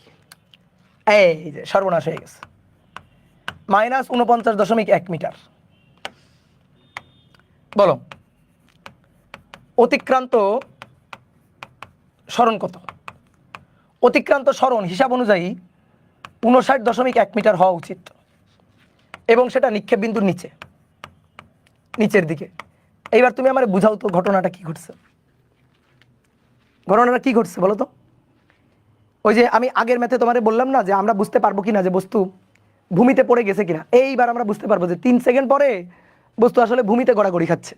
এই যে সর্বনাশ হয়ে গেছে, -49.1 মিটার। বলো অতিক্রান্ত সরণ কত? অতিক্রান্ত সরণ হিসাব অনুযায়ী 59.1 মিটার হওয়া উচিত, এবং সেটা নিক্ষেপ বিন্দুর নিচে, নিচের দিকে। এইবার তুমি আমার বুঝাও তো ঘটনাটা কি ঘটছে। ঘটনাটা কি ঘটছে বলো তো? ওই যে আমি আগের ম্যাথে তোমারে বললাম না যে আমরা বুঝতে পারবো কিনা যে বস্তু ভূমিতে পড়ে গেছে কিনা। এইবার আমরা বুঝতে পারবো যে 3 সেকেন্ড পরে বস্তু আসলে ভূমিতে গড়াগড়ি খাচ্ছে।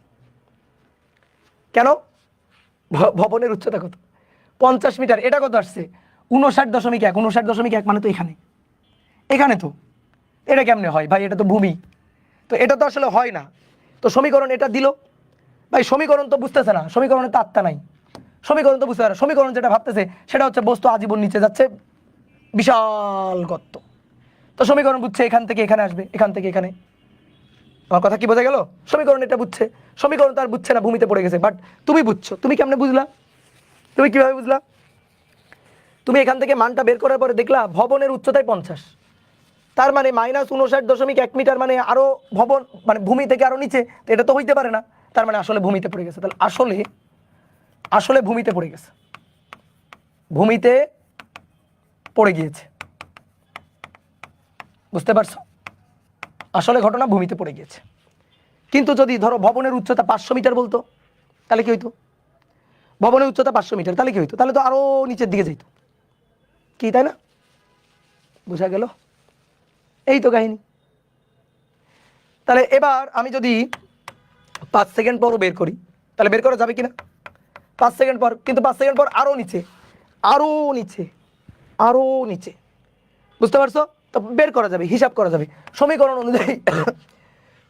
কেন? ভবনের উচ্চতা কত? 50 মিটার। এটা কত আসছে? 59.1। 59.1 মানে তো এখানে, এখানে তো। এটা কেমনে হয় ভাই? এটা তো ভূমি, তো এটা তো আসলে হয় না। তো সমীকরণ এটা দিল ভাই, সমীকরণ তো বুঝতেছে না, সমীকরণে তো আত্মা নাই, সমীকরণ তো বুঝতে পারে। সমীকরণ যেটা ভাবতেছে সেটা হচ্ছে বস্তু আজীবন নিচে যাচ্ছে, বিশাল গর্ত। তো সমীকরণ বুঝছে এখান থেকে এখানে আসবে, এখান থেকে এখানে। আমার কথা কি বোঝা গেল? সমীকরণ এটা বুঝছে, সমীকরণ তো আর বুঝছে না ভূমিতে পড়ে গেছে, বাট তুমি বুঝছো। তুমি কেমনে বুঝলা? তুমি কিভাবে বুঝলা? তুমি এখান থেকে মানটা বের করার পরে দেখলা ভবনের উচ্চতায় 50, তার মানে -59.1 মিটার, মানে আরো ভবন, মানে ভূমি থেকে আরো নিচে। তো এটা তো হইতে পারে না, তার মানে আসলে ভূমিতে পড়ে গেছে। তাহলে আসলে, আসলে ভূমিতে পড়ে গেছে, ভূমিতে পড়ে গিয়েছে। বুঝতে পারছো? আসলে ঘটনা ভূমিতে পড়ে গিয়েছে। কিন্তু যদি ধরো ভবনের উচ্চতা 500 মিটার বলতো, তাহলে কি হইতো? ভবনের উচ্চতা 500 মিটার, তাহলে কি হইতো? তাহলে তো আরো নিচের দিকে যাইতো, কি তাই না? বোঝা গেল? এই তো কাহিনী। তাহলে এবার আমি যদি 5 সেকেন্ড পরও বের করি, তাহলে বের করা যাবে কিনা? 5 সেকেন্ড পর, কিন্তু 5 সেকেন্ড পর আরও নিচে, আরও নিচে, আরও নিচে, বুঝতে পারছো? তো বের করা যাবে, হিসাব করা যাবে সমীকরণ অনুযায়ী।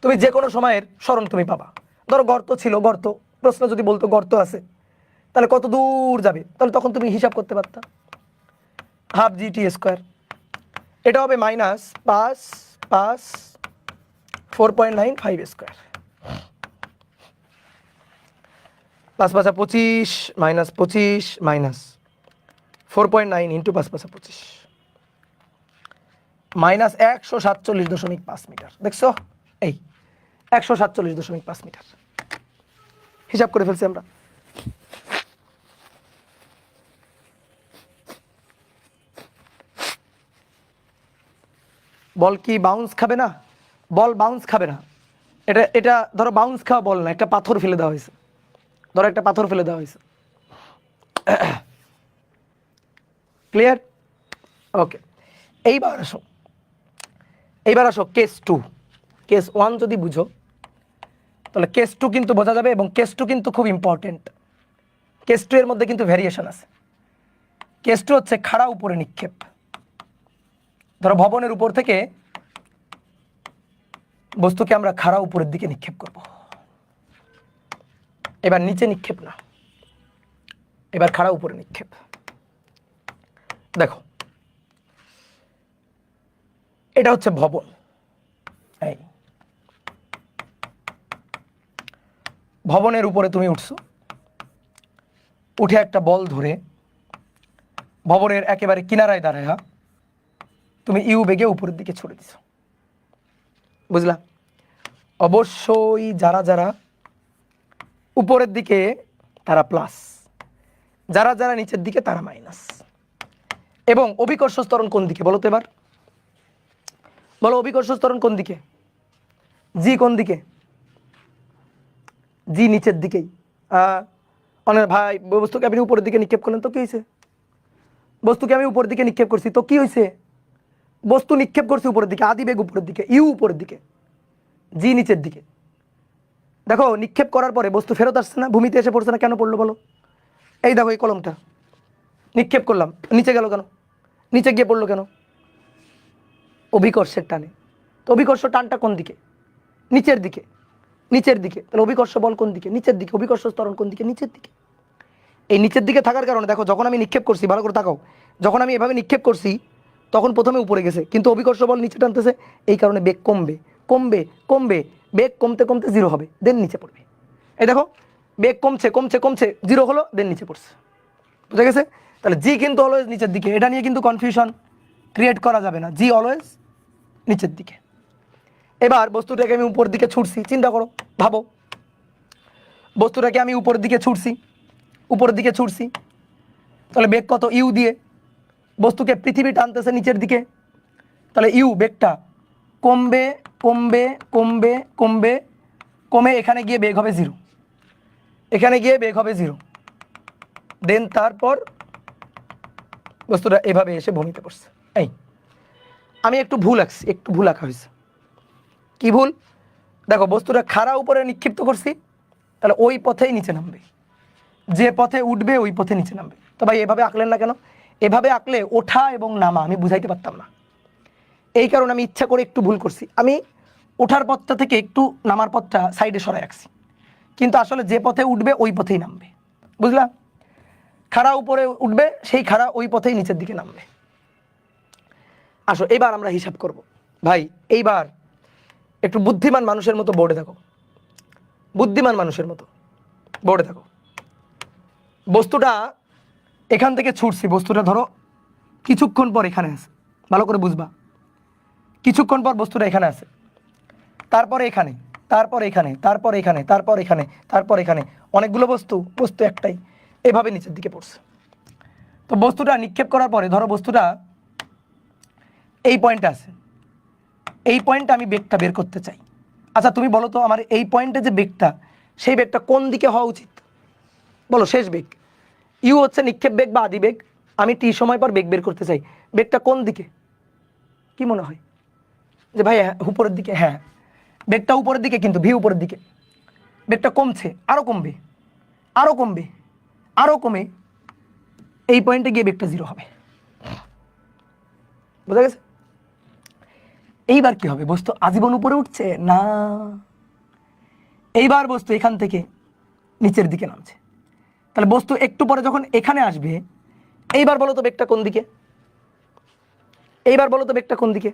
তুমি যে কোনো সময়ের স্মরণ তুমি পাবা। ধরো গর্ত ছিল, গর্ত, প্রশ্ন যদি বলতো গর্ত আছে, তাহলে কত দূর যাবে, তাহলে তখন তুমি হিসাব করতে পারতা। হাফ gt স্কোয়ার, এটা হবে -5 5 4.95 স্কোয়ার, 5 5 25 -25 -4.9 ইন্টু 5 5 25 -147.5 মিটার। দেখছো, এই 147.5 মিটার হিসাব করে ফেলছি আমরা। বল কি বাউন্স খাবে না? বল বাউন্স খাবে না। এটা এটা ধরো বাউন্স খাওয়া বল না, একটা পাথর ফেলে দেওয়া হয়েছে, ধরো একটা পাথর ফেলে দেওয়া হয়েছে। ক্লিয়ার? ওকে, এইবার আসো, এইবার আসো কেস 2। কেস 1 যদি বুঝো তাহলে কেস 2 কিন্তু বোঝা যাবে, এবং কেস 2 কিন্তু খুব ইম্পর্টেন্ট। কেস 2 এর মধ্যে কিন্তু ভ্যারিয়েশন আছে। কেস 2 হচ্ছে খাড়া উপরে নিক্ষেপ। ধরো ভবনের উপর থেকে বস্তুকে আমরা খাড়া উপরের দিকে নিক্ষেপ করব। এবার নিচে নিক্ষেপ না, এবার খাড়া উপরে নিক্ষেপ। দেখো, এটা হচ্ছে ভবন, এই ভবনের উপরে তুমি উঠছো, উঠে একটা বল ধরে ভবনের একেবারে কিনারায় দাঁড়ায় তুমি ইউ বেগে উপরের দিকে ছুড়ে দিছো, বুঝলা? অবশ্যই যারা যারা উপরের দিকে তারা প্লাস, যারা যারা নিচের দিকে তারা মাইনাস। এবং অভিকর্ষ ত্বরণ কোন দিকে বলো তো এবার? বলো অভিকর্ষ ত্বরণ কোন দিকে? জি কোন দিকে? জি নিচের দিকেই। অনেক ভাই বস্তুকে আপনি উপরের দিকে নিক্ষেপ করলেন তো কি হয়েছে? বস্তুকে আমি উপরের দিকে নিক্ষেপ করছি তো কি হয়েছে? বস্তু নিক্ষেপ করছি উপরের দিকে, আদি বেগ উপরের দিকে, ইউ উপরের দিকে, জি নিচের দিকে। দেখো নিক্ষেপ করার পরে বস্তু ফেরত আসছে না, ভূমিতে এসে পড়ছে না, কেন পড়লো বলো? এই দেখো এই কলমটা নিক্ষেপ করলাম, নিচে গেল কেন? নিচে গিয়ে পড়লো কেন? অভিকর্ষের টানে। তো অভিকর্ষ টানটা কোন দিকে? নিচের দিকে, নিচের দিকে। তাহলে অভিকর্ষ বল কোন দিকে? নিচের দিকে। অভিকর্ষ ত্বরণ কোন দিকে? নিচের দিকে। এই নিচের দিকে থাকার কারণে দেখো যখন আমি নিক্ষেপ করছি, ভালো করে তাকাও, যখন আমি এভাবে নিক্ষেপ করছি তখন প্রথমে উপরে গেছে, কিন্তু অভিকর্ষ বল নিচে টানতেছে, এই কারণে বেগ কমবে কমবে কমবে, বেগ কমতে কমতে জিরো হবে, দেন নিচে পড়বে। এই দেখো বেগ কমছে কমছে কমছে, জিরো হলো, দেন নিচে পড়ছে। বুঝা গেছে? তাহলে জি কিন্তু অলওয়েজ নিচের দিকে, এটা নিয়ে কিন্তু কনফিউশন ক্রিয়েট করা যাবে না, জি অলওয়েজ নিচের দিকে। এবার বস্তুটাকে আমি উপরের দিকে ছুটছি, চিন্তা করো, ভাবো বস্তুটাকে আমি উপরের দিকে ছুটছি, উপরের দিকে ছুটছি, তাহলে বেগ কত? ইউ দিয়ে। বস্তুকে পৃথিবী টানতেছে নিচের দিকে, তাহলে ইউ বেগটা কমবে কমবে কমবে কমবে, কমে এখানে গিয়ে বেগ হবে জিরো, এখানে গিয়ে বেগ হবে জিরো, দেন তারপর বস্তুটা এভাবে এসে ভূমিতে পড়ছে। এই আমি একটু ভুল আঁকছি, একটু ভুল আঁকা হয়েছে। কি ভুল? দেখো বস্তুটা খাড়া উপরে নিক্ষিপ্ত করছি, তাহলে ওই পথেই নিচে নামবে, যে পথে উঠবে ওই পথে নিচে নামবে। তো ভাই এভাবে আঁকলেন না কেন? এভাবে আঁকলে ওঠা এবং নামা আমি বুঝাইতে পারতাম না, এই কারণে আমি ইচ্ছা করে একটু ভুল করছি। আমি ওঠার পথটা থেকে একটু নামার পথটা সাইডে সরাই আঁকছি, কিন্তু আসলে যে পথে উঠবে ওই পথেই নামবে, বুঝলা? খাড়া উপরে উঠবে, সেই খাড়া ওই পথেই নিচের দিকে নামবে। আসো এবার আমরা হিসাব করব। ভাই এইবার একটু বুদ্ধিমান মানুষের মতো বোর্ডে থাকো, বুদ্ধিমান মানুষের মতো বোর্ডে থাকো। বস্তুটা এখান থেকে ছুটছি, বস্তুটা ধরো কিছুক্ষণ পর এখানে আছে, ভালো করে বুঝবা, কিছুক্ষণ পর বস্তুটা এখানে আছে, তারপরে এখানে, তারপর এখানে, তারপর এখানে, তারপর এখানে, তারপর এখানে, অনেকগুলো বস্তু, বস্তু একটাই, এভাবে নিচের দিকে পড়ছে। তো বস্তুটা নিক্ষেপ করার পরে ধরো বস্তুটা এই পয়েন্টে আছে, এই পয়েন্টে আমি বেগটা বের করতে চাই। আচ্ছা তুমি বলো তো আমার এই পয়েন্টে যে বেগটা, সেই বেগটা কোন দিকে হওয়া উচিত বলো? শেষ বেগ ইউ হচ্ছে নিক্ষেপ বেগ বা আদি বেগ, আমি টি সময় পর বেগ বের করতে চাই, বেগটা কোন দিকে? কি মনে হয় যে ভাই উপরের দিকে? হ্যাঁ বেগটা উপরের দিকে, কিন্তু ভি উপরের দিকে, বেগটা কমছে, আরও কমবে, আরও কমবে, আরও কমে এই পয়েন্টে গিয়ে বেগটা 0 হবে। বোঝা গেছে? এইবার কি হবে? বস্তু আজীবন উপরে উঠছে না, এইবার বস্তু এখান থেকে নিচের দিকে নামছে। তাহলে বস্তু একটু পরে যখন এখানে আসবে, এইবার বলো তো বেগটা কোন দিকে? এইবার বলো তো বেগটা কোন দিকে?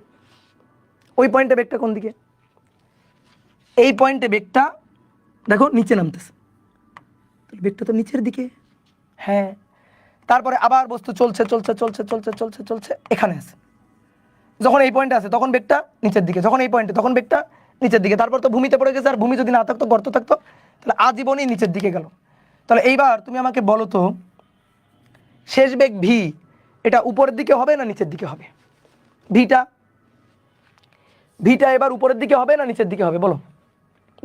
ওই পয়েন্টে বেগটা কোন দিকে? এই পয়েন্টে বেগটা দেখো নিচে নামতেছে, বেগটা তো নিচের দিকে। হ্যাঁ, তারপরে আবার বস্তু চলছে চলছে চলছে চলছে চলছে চলছে এখানে আছে। যখন এই পয়েন্টে আছে তখন বেগটা নিচের দিকে, যখন এই পয়েন্টে তখন বেগটা নিচের দিকে। তারপর তো ভূমিতে পড়ে গেছে, আর ভূমি যদি না থাকতো, গর্ত থাকতো, তাহলে আজীবনই নিচের দিকে গেল। তাহলে এইবার তুমি আমাকে বলো তো, শেষ বেগ ভি এটা উপরের দিকে হবে না নিচের দিকে হবে? ভিটা এবার উপরের দিকে হবে না নিচের দিকে হবে? বলো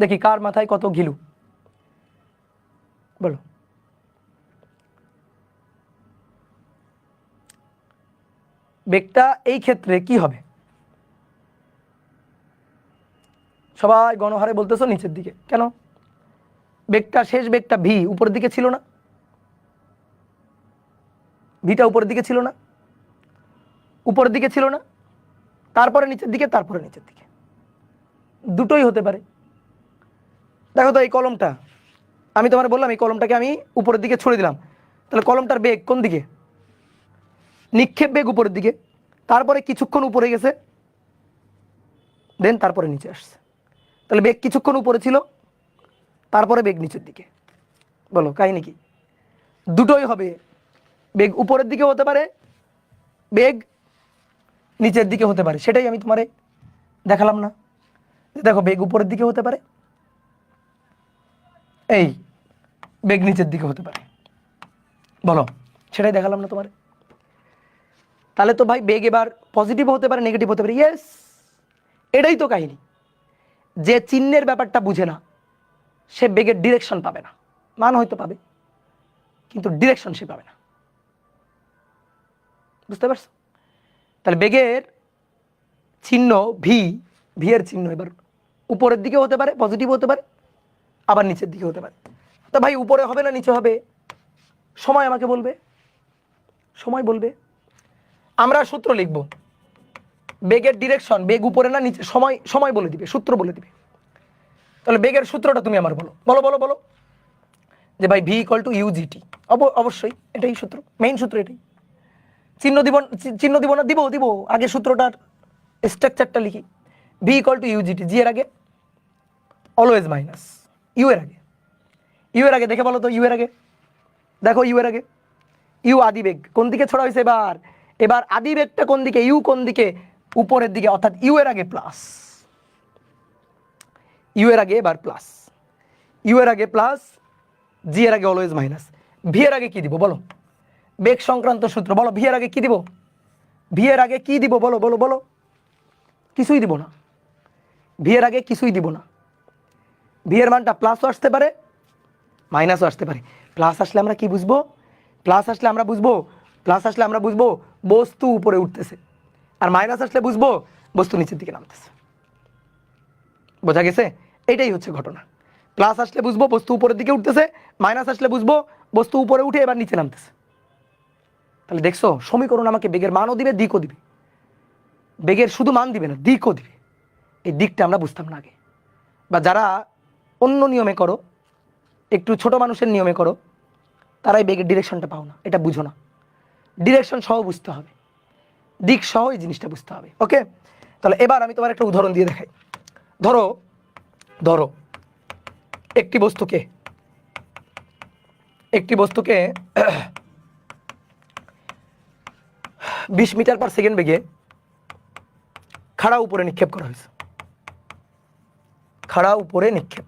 দেখি, কার মাথায় কত ঘিলু, বলো। বেগটা এই ক্ষেত্রে কি হবে? সবাই গণহারে বলতেছো নিচের দিকে, কেন? বেগটা, শেষ বেগটা ভি উপরের দিকে ছিল না? ভিটা উপরের দিকে ছিল না? উপরের দিকে ছিল না, তারপরে নিচের দিকে, তারপরে নিচের দিকে, দুটোই হতে পারে। দেখো তো এই কলমটা, আমি তোমার বললাম এই কলমটাকে আমি উপরের দিকে ছড়ে দিলাম, তাহলে কলমটার বেগ কোন দিকে? নিক্ষেপ বেগ উপরের দিকে, তারপরে কিছুক্ষণ উপরে গেছে, দেন তারপরে নিচে আসছে। তাহলে বেগ কিছুক্ষণ উপরে ছিল, তারপরে বেগ নিচের দিকে। বলো কাহিনী কি? দুটোই হবে, বেগ উপরের দিকে হতে পারে, বেগ নিচের দিকে হতে পারে। সেটাই আমি তোমারে দেখালাম না? দেখো, বেগ উপরের দিকে হতে পারে, এই বেগ নিচের দিকে হতে পারে। বলো, সেটাই দেখালাম না তোমারে? তাহলে তো ভাই বেগ এবার পজিটিভ হতে পারে, নেগেটিভ হতে পারে। ইয়েস, এটাই তো কাহিনী। যে চিহ্নের ব্যাপারটা বুঝে না, সে বেগের ডিরেকশন পাবে না। মান হয়তো পাবে, কিন্তু ডিরেকশন সে পাবে না। বুঝতে পারছো? তাহলে বেগের চিহ্ন ভি, ভি এর চিহ্ন এবার উপরের দিকে হতে পারে, পজিটিভ হতে পারে, আবার নিচের দিকে হতে পারে। তা ভাই উপরে হবে না নিচে হবে? সময় আমাকে বলবে, সময় বলবে। আমরা সূত্র লিখব, বেগের ডিরেকশন, বেগ উপরে না নিচে, সময় সময় বলে দিবে, সূত্র বলে দিবে। তাহলে বেগের সূত্রটা তুমি আমার বলো, বলো বলো বলো। যে ভাই ভি ইকুয়াল টু ইউজিটি, অবশ্যই এটাই সূত্র, মেইন সূত্র এটাই। চিহ্ন দিব, চিহ্ন দিব না? দিব দিব, আগে সূত্রটার স্ট্রাকচারটা লিখি। ভি ইকুয়াল টু ইউজিটি, জি এর আগে অলওয়েজ মাইনাস, ইউ এর আগে, ইউ এর আগে দেখে বলো তো, ইউ এর আগে দেখো, ইউ এর আগে ইউ আদি বেগ কোন দিকে ছড়া হয়েছে? এবার এবার আদি বেগটা কোন দিকে? ইউ কোন দিকে? উপরের দিকে, অর্থাৎ ইউ এর আগে প্লাস, ইউ এর আগে এবার প্লাস, ইউ এর আগে প্লাস, জি এর আগে অলওয়েজ মাইনাস। ভি এর আগে কি দিব বলো? বেগ সংক্রান্ত সূত্র বলো, ভি এর আগে কি দিব? ভি এর আগে কি দিব বলো বলো বলো? কিছুই দিব না, ভি এর আগে কিছুই দিব না। ভি এর মানটা প্লাসও আসতে পারে, মাইনাসও আসতে পারে। প্লাস আসলে আমরা কি বুঝবো? প্লাস আসলে আমরা বুঝবো, প্লাস আসলে আমরা বুঝবো বস্তু উপরে উঠতেছে, আর মাইনাস আসলে বুঝবো বস্তু নিচের দিকে নামতেছে। বোঝা গেছে? এটাই হচ্ছে ঘটনা। প্লাস আসলে বুঝবো বস্তু উপরের দিকে উঠতেছে, মাইনাস আসলে বুঝবো বস্তু উপরে উঠে এবার নিচে নামতেছে। তাহলে দেখছো, সমীকরণ আমাকে বেগের মানও দিবে, দিকও দিবে। বেগের শুধু মান দিবে না, দিকও দিবে। এই দিকটা আমরা বুঝতাম না আগে, বা যারা অন্য নিয়মে করো, একটু ছোট মানুষের নিয়মে করো, তারাই বেগের ডিরেকশনটা পাও না, এটা বুঝো না। ডিরেকশন সহ বুঝতে হবে, দিক সহ এই জিনিসটা বুঝতে হবে। ওকে, তাহলে এবার আমি তোমার একটা উদাহরণ দিয়ে দেখাই। ধরো ধরো একটি বস্তুকে 20 মিটার পার সেকেন্ড বেগে খাড়া উপরে নিক্ষেপ করা হয়েছে, খাড়া উপরে নিক্ষেপ।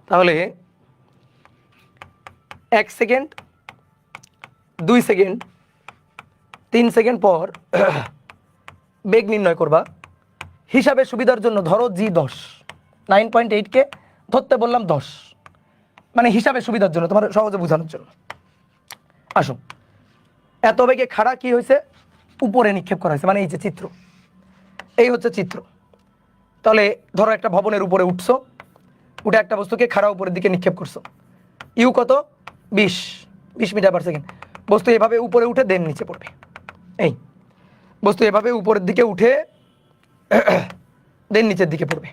তাহলে 1 সেকেন্ড, 2 সেকেন্ড, 3 সেকেন্ড পর বেগ নির্ণয় করবা। হিসাবের সুবিধার জন্য ধরো জি 10, 9.8কে ধরতে বললাম 10, মানে হিসাবের সুবিধার জন্য, তোমার সহজে বোঝানোর জন্য। আসো, এত বেগে খাড়া কি হয়েছে? উপরে নিক্ষেপ করা হয়েছে, মানে এই যে চিত্র, এই হচ্ছে চিত্র। তাহলে ধরো একটা ভবনের উপরে উঠছো, উঠে একটা বস্তুকে খাড়া উপরের দিকে নিক্ষেপ করছো, ইউ কত 20 মিটার পার সেকেন্ড। বস্তু এভাবে উপরে উঠে দেন নিচে পড়বে। এই বস্তু এভাবে উপরের দিকে উঠে দেন নিচের দিকে পড়বে।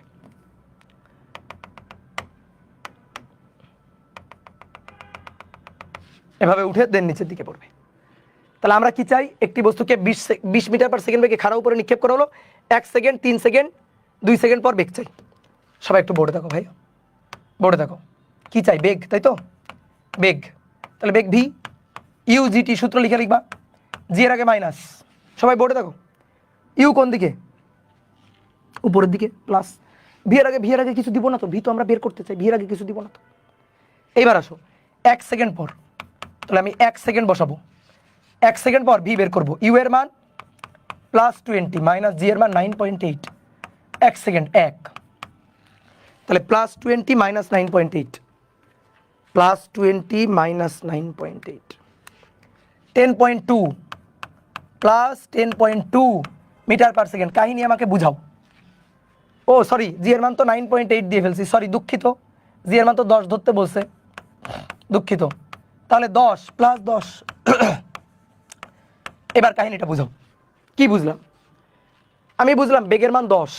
এভাবে উঠে দেন নিচের দিকে পড়বে। তাহলে আমরা কি চাই? একটি বস্তুকে 20 মিটার পার সেকেন্ড বেগে খাড়া উপরে নিক্ষেপ করা হলো, 1 সেকেন্ড, 3 সেকেন্ড, 2 সেকেন্ড পর বেগ চাই। সবাই একটু বোর্ডে দেখো ভাই, বোর্ডে দেখো কি চাই? বেগ, তাই তো? বেগ। তাহলে বেগ ভি ইউ জিটি, সূত্র লিখে লিখবা, জি এর আগে মাইনাস। সবাই বোর্ডে দেখো, ইউ কোন দিকে? উপরের দিকে, প্লাস। ভি এর আগে কিছু দিব না তো, ভি তো আমরা বের করতে চাই, ভি এর আগে কিছু দিব না তো। এইবার আসো 1 সেকেন্ড পর, তাহলে আমি 1 সেকেন্ড বসাবো, 1 সেকেন্ড পর ভি বের করবো, ইউ এর মান +20 মাইনাস জি এর মান 9.8, 1 সেকেন্ড 1, তাহলে +20 minus 9.8, +20 minus 9.8, 10.2 plus 10.2 metre per second. কাহিনী আমাকে বুঝাও। ও সরি, জি এর মান তো 9.8 দিয়ে ফেলছি, সরি দুঃখিত, জি এর মান তো 10 ধরতে বলছে, দুঃখিত। তাহলে 10 প্লাস 10 এবার কাহিনীটা বুঝাও। কি বুঝলাম? আমি বুঝলাম বেগের মান 10,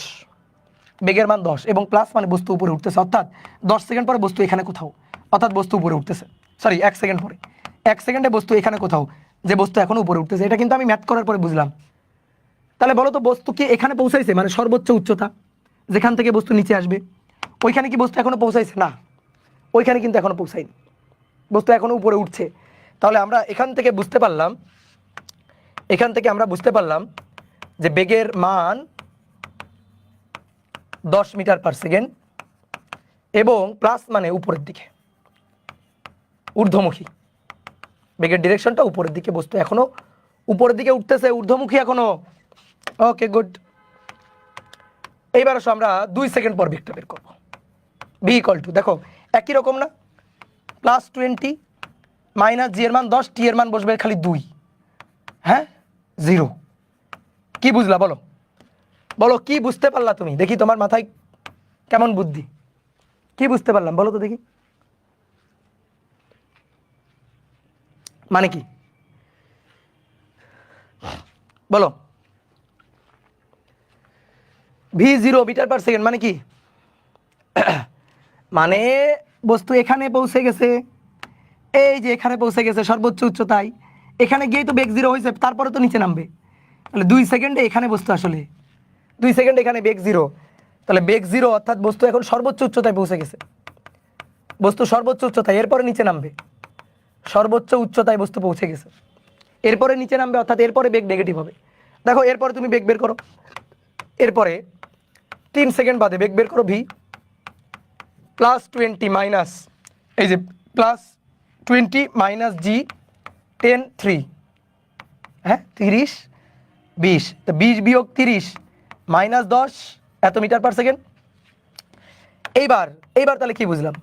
বেগের মান 10 এবং প্লাস মানে বস্তু উপরে উঠতেছে, অর্থাৎ 10 সেকেন্ড পরে বস্তু এখানে কোথাও, অর্থাৎ বস্তু উপরে উঠতেছে, সরি 1 সেকেন্ড পরে, 1 সেকেন্ডে বস্তু এখানে কোথাও, যে বস্তু এখনো উপরে উঠতেছে। এটা কিন্তু আমি ম্যাথ করার পরে বুঝলাম। তাহলে বলো তো বস্তু কি এখানে পৌঁছাইছে, মানে সর্বোচ্চ উচ্চতা যেখান থেকে বস্তু নিচে আসবে, ওইখানে কি বস্তু এখনো পৌঁছাইছে? না, ওইখানে কিন্তু এখনো পৌঁছায়নি, বস্তু এখনো উপরে উঠছে। তাহলে আমরা এখান থেকে বুঝতে পারলাম যে বেগের মান 10 মিটার পার সেকেন্ড এবং প্লাস মানে উপরের দিকে, ঊর্ধ্বমুখী। বেগের ডিরেকশনটা উপরের দিকে, বস্তু এখনো উপরের দিকে উঠতেছে, ঊর্ধ্বমুখী এখনো। Okay good. এইবার আসো আমরা 2 সেকেন্ড পর বেগটা বের করবো। ভি ইকুয়াল টু, দেখো একই রকম না, +20 মাইনাস জি এর মান 10, টি এর মান বসবে খালি 2, হ্যাঁ 0। কি বুঝলা বলো? বলো কি বুঝতে পারলা তুমি? দেখি তোমার মাথায় কেমন বুদ্ধি, কি বুঝতে পারলাম বলো তো দেখি। মানে কি বলো? ভি 0 মিটার পার সেকেন্ড মানে কি? মানে বস্তু এখানে পৌঁছে গেছে, এই যে এখানে পৌঁছে গেছে সর্বোচ্চ উচ্চতায়, এখানে গিয়েই তো বেগ 0 হয়েছে, তারপরে তো নিচে নামবে। তাহলে 2 সেকেন্ডে এখানে বস্তু আসলে 2 সেকেন্ড এখানে বেগ 0, তাহলে বেগ 0 অর্থাৎ বস্তু এখন সর্বোচ্চ উচ্চতায় পৌঁছে গেছে, বস্তু সর্বোচ্চ উচ্চতায়, এরপরে নিচে নামবে, সর্বোচ্চ উচ্চতায় বস্তু পৌঁছে গেছে, এরপরে নিচে নামবে, অর্থাৎ এরপরে বেগ নেগেটিভ হবে। দেখো এরপরে তুমি বেগ বের করো, এরপরে 3 সেকেন্ড বাদে বেগ বের করো, ভি +20 মাইনাস, এই যে +20 মাইনাস জি 10 3, হ্যাঁ 30 20, তো 20 বিয়োগ 30 মাইনাস 10 এত মিটার পার সেকেন্ড। এইবার তাহলে কি বুঝলাম?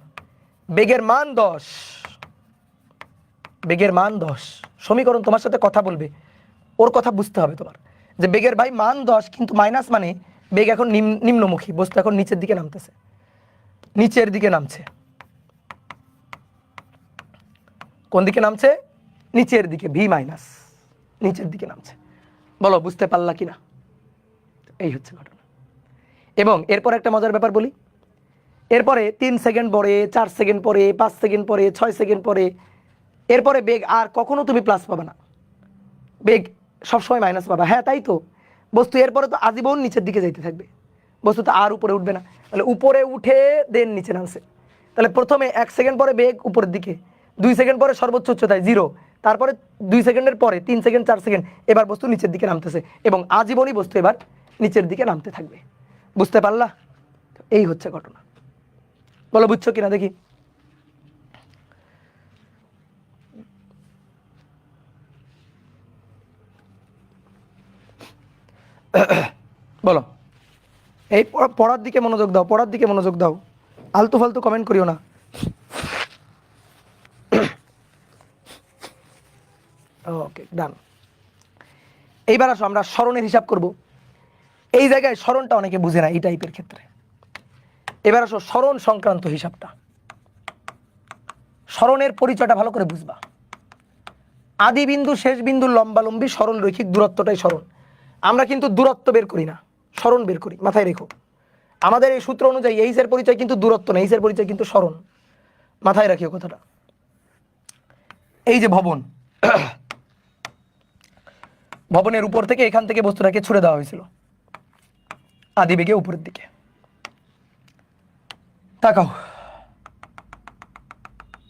বেগের মান 10, বেগের মান 10, সমীকরণ তোমার সাথে কথা বলবে, ওর কথা বুঝতে হবে তোমার, যে বেগের ভাই মান 10 কিন্তু মাইনাস মানে বেগ এখন নিম্নমুখী, বস্তু এখন নিচের দিকে নামতেছে, নিচের দিকে নামছে। কোন দিকে নামছে? নিচের দিকে, ভি মাইনাস, নিচের দিকে নামছে। বলো বুঝতে পারলা কিনা? এই হচ্ছে ঘটনা। এবং এরপর একটা মজার ব্যাপার বলি, এরপরে 3 সেকেন্ড পরে, 4 সেকেন্ড পরে, 5 সেকেন্ড পরে, 6 সেকেন্ড পরে, এরপরে বেগ আর কখনো তুমি প্লাস পাবে না, বেগ সবসময় মাইনাস পাবা। হ্যাঁ তাই তো, বস্তু এরপরে তো আজীবন নিচের দিকে যাইতে থাকবে, বস্তু তো আর উপরে উঠবে না। তাহলে উপরে উঠে দেন নিচে নামছে, তাহলে প্রথমে 1 সেকেন্ড পরে বেগ উপরের দিকে, 2 সেকেন্ড পরে সর্বোচ্চ উচ্চতায় 0, তারপরে 2 সেকেন্ডের পরে 3 সেকেন্ড, 4 সেকেন্ড, এবার বস্তু নিচের দিকে নামতেছে এবং আজীবনই বস্তু এবার নিচের দিকে নামতে থাকবে। বুঝতে পারলা? এই হচ্ছে ঘটনা। বলো বুঝছো কিনা দেখি। বলো, এই পড়ার দিকে মনোযোগ দাও, পড়ার দিকে মনোযোগ দাও, আলতু ফালতু কমেন্ট করিও না। ওকে ডান। এইবার আসো আমরা স্মরণের হিসাব করব। এই জায়গায় স্মরণটা অনেকে বুঝে না এই টাইপের ক্ষেত্রে। এবার আসো সরণ সংক্রান্ত হিসাবটা। সরণের পরিচয়টা ভালো করে বুঝবা। আদি বিন্দু শেষ বিন্দুর লম্বালম্বী সরল রৈখিক দূরত্বটাই সরণ। আমরা কিন্তু দূরত্ব বের করি না, সরণ বের করি, মাথায় রেখো। আমাদের এই সূত্র অনুযায়ী এইচ এর পরিচয় কিন্তু দূরত্ব না, এইচ এর পরিচয় কিন্তু সরণ, মাথায় রাখিও কথাটা। এই যে ভবন, ভবনের উপর থেকে এখান থেকে বস্তুটাকে ছুড়ে দেওয়া হয়েছিল আদিবেগে উপরের দিকে। তাকাও,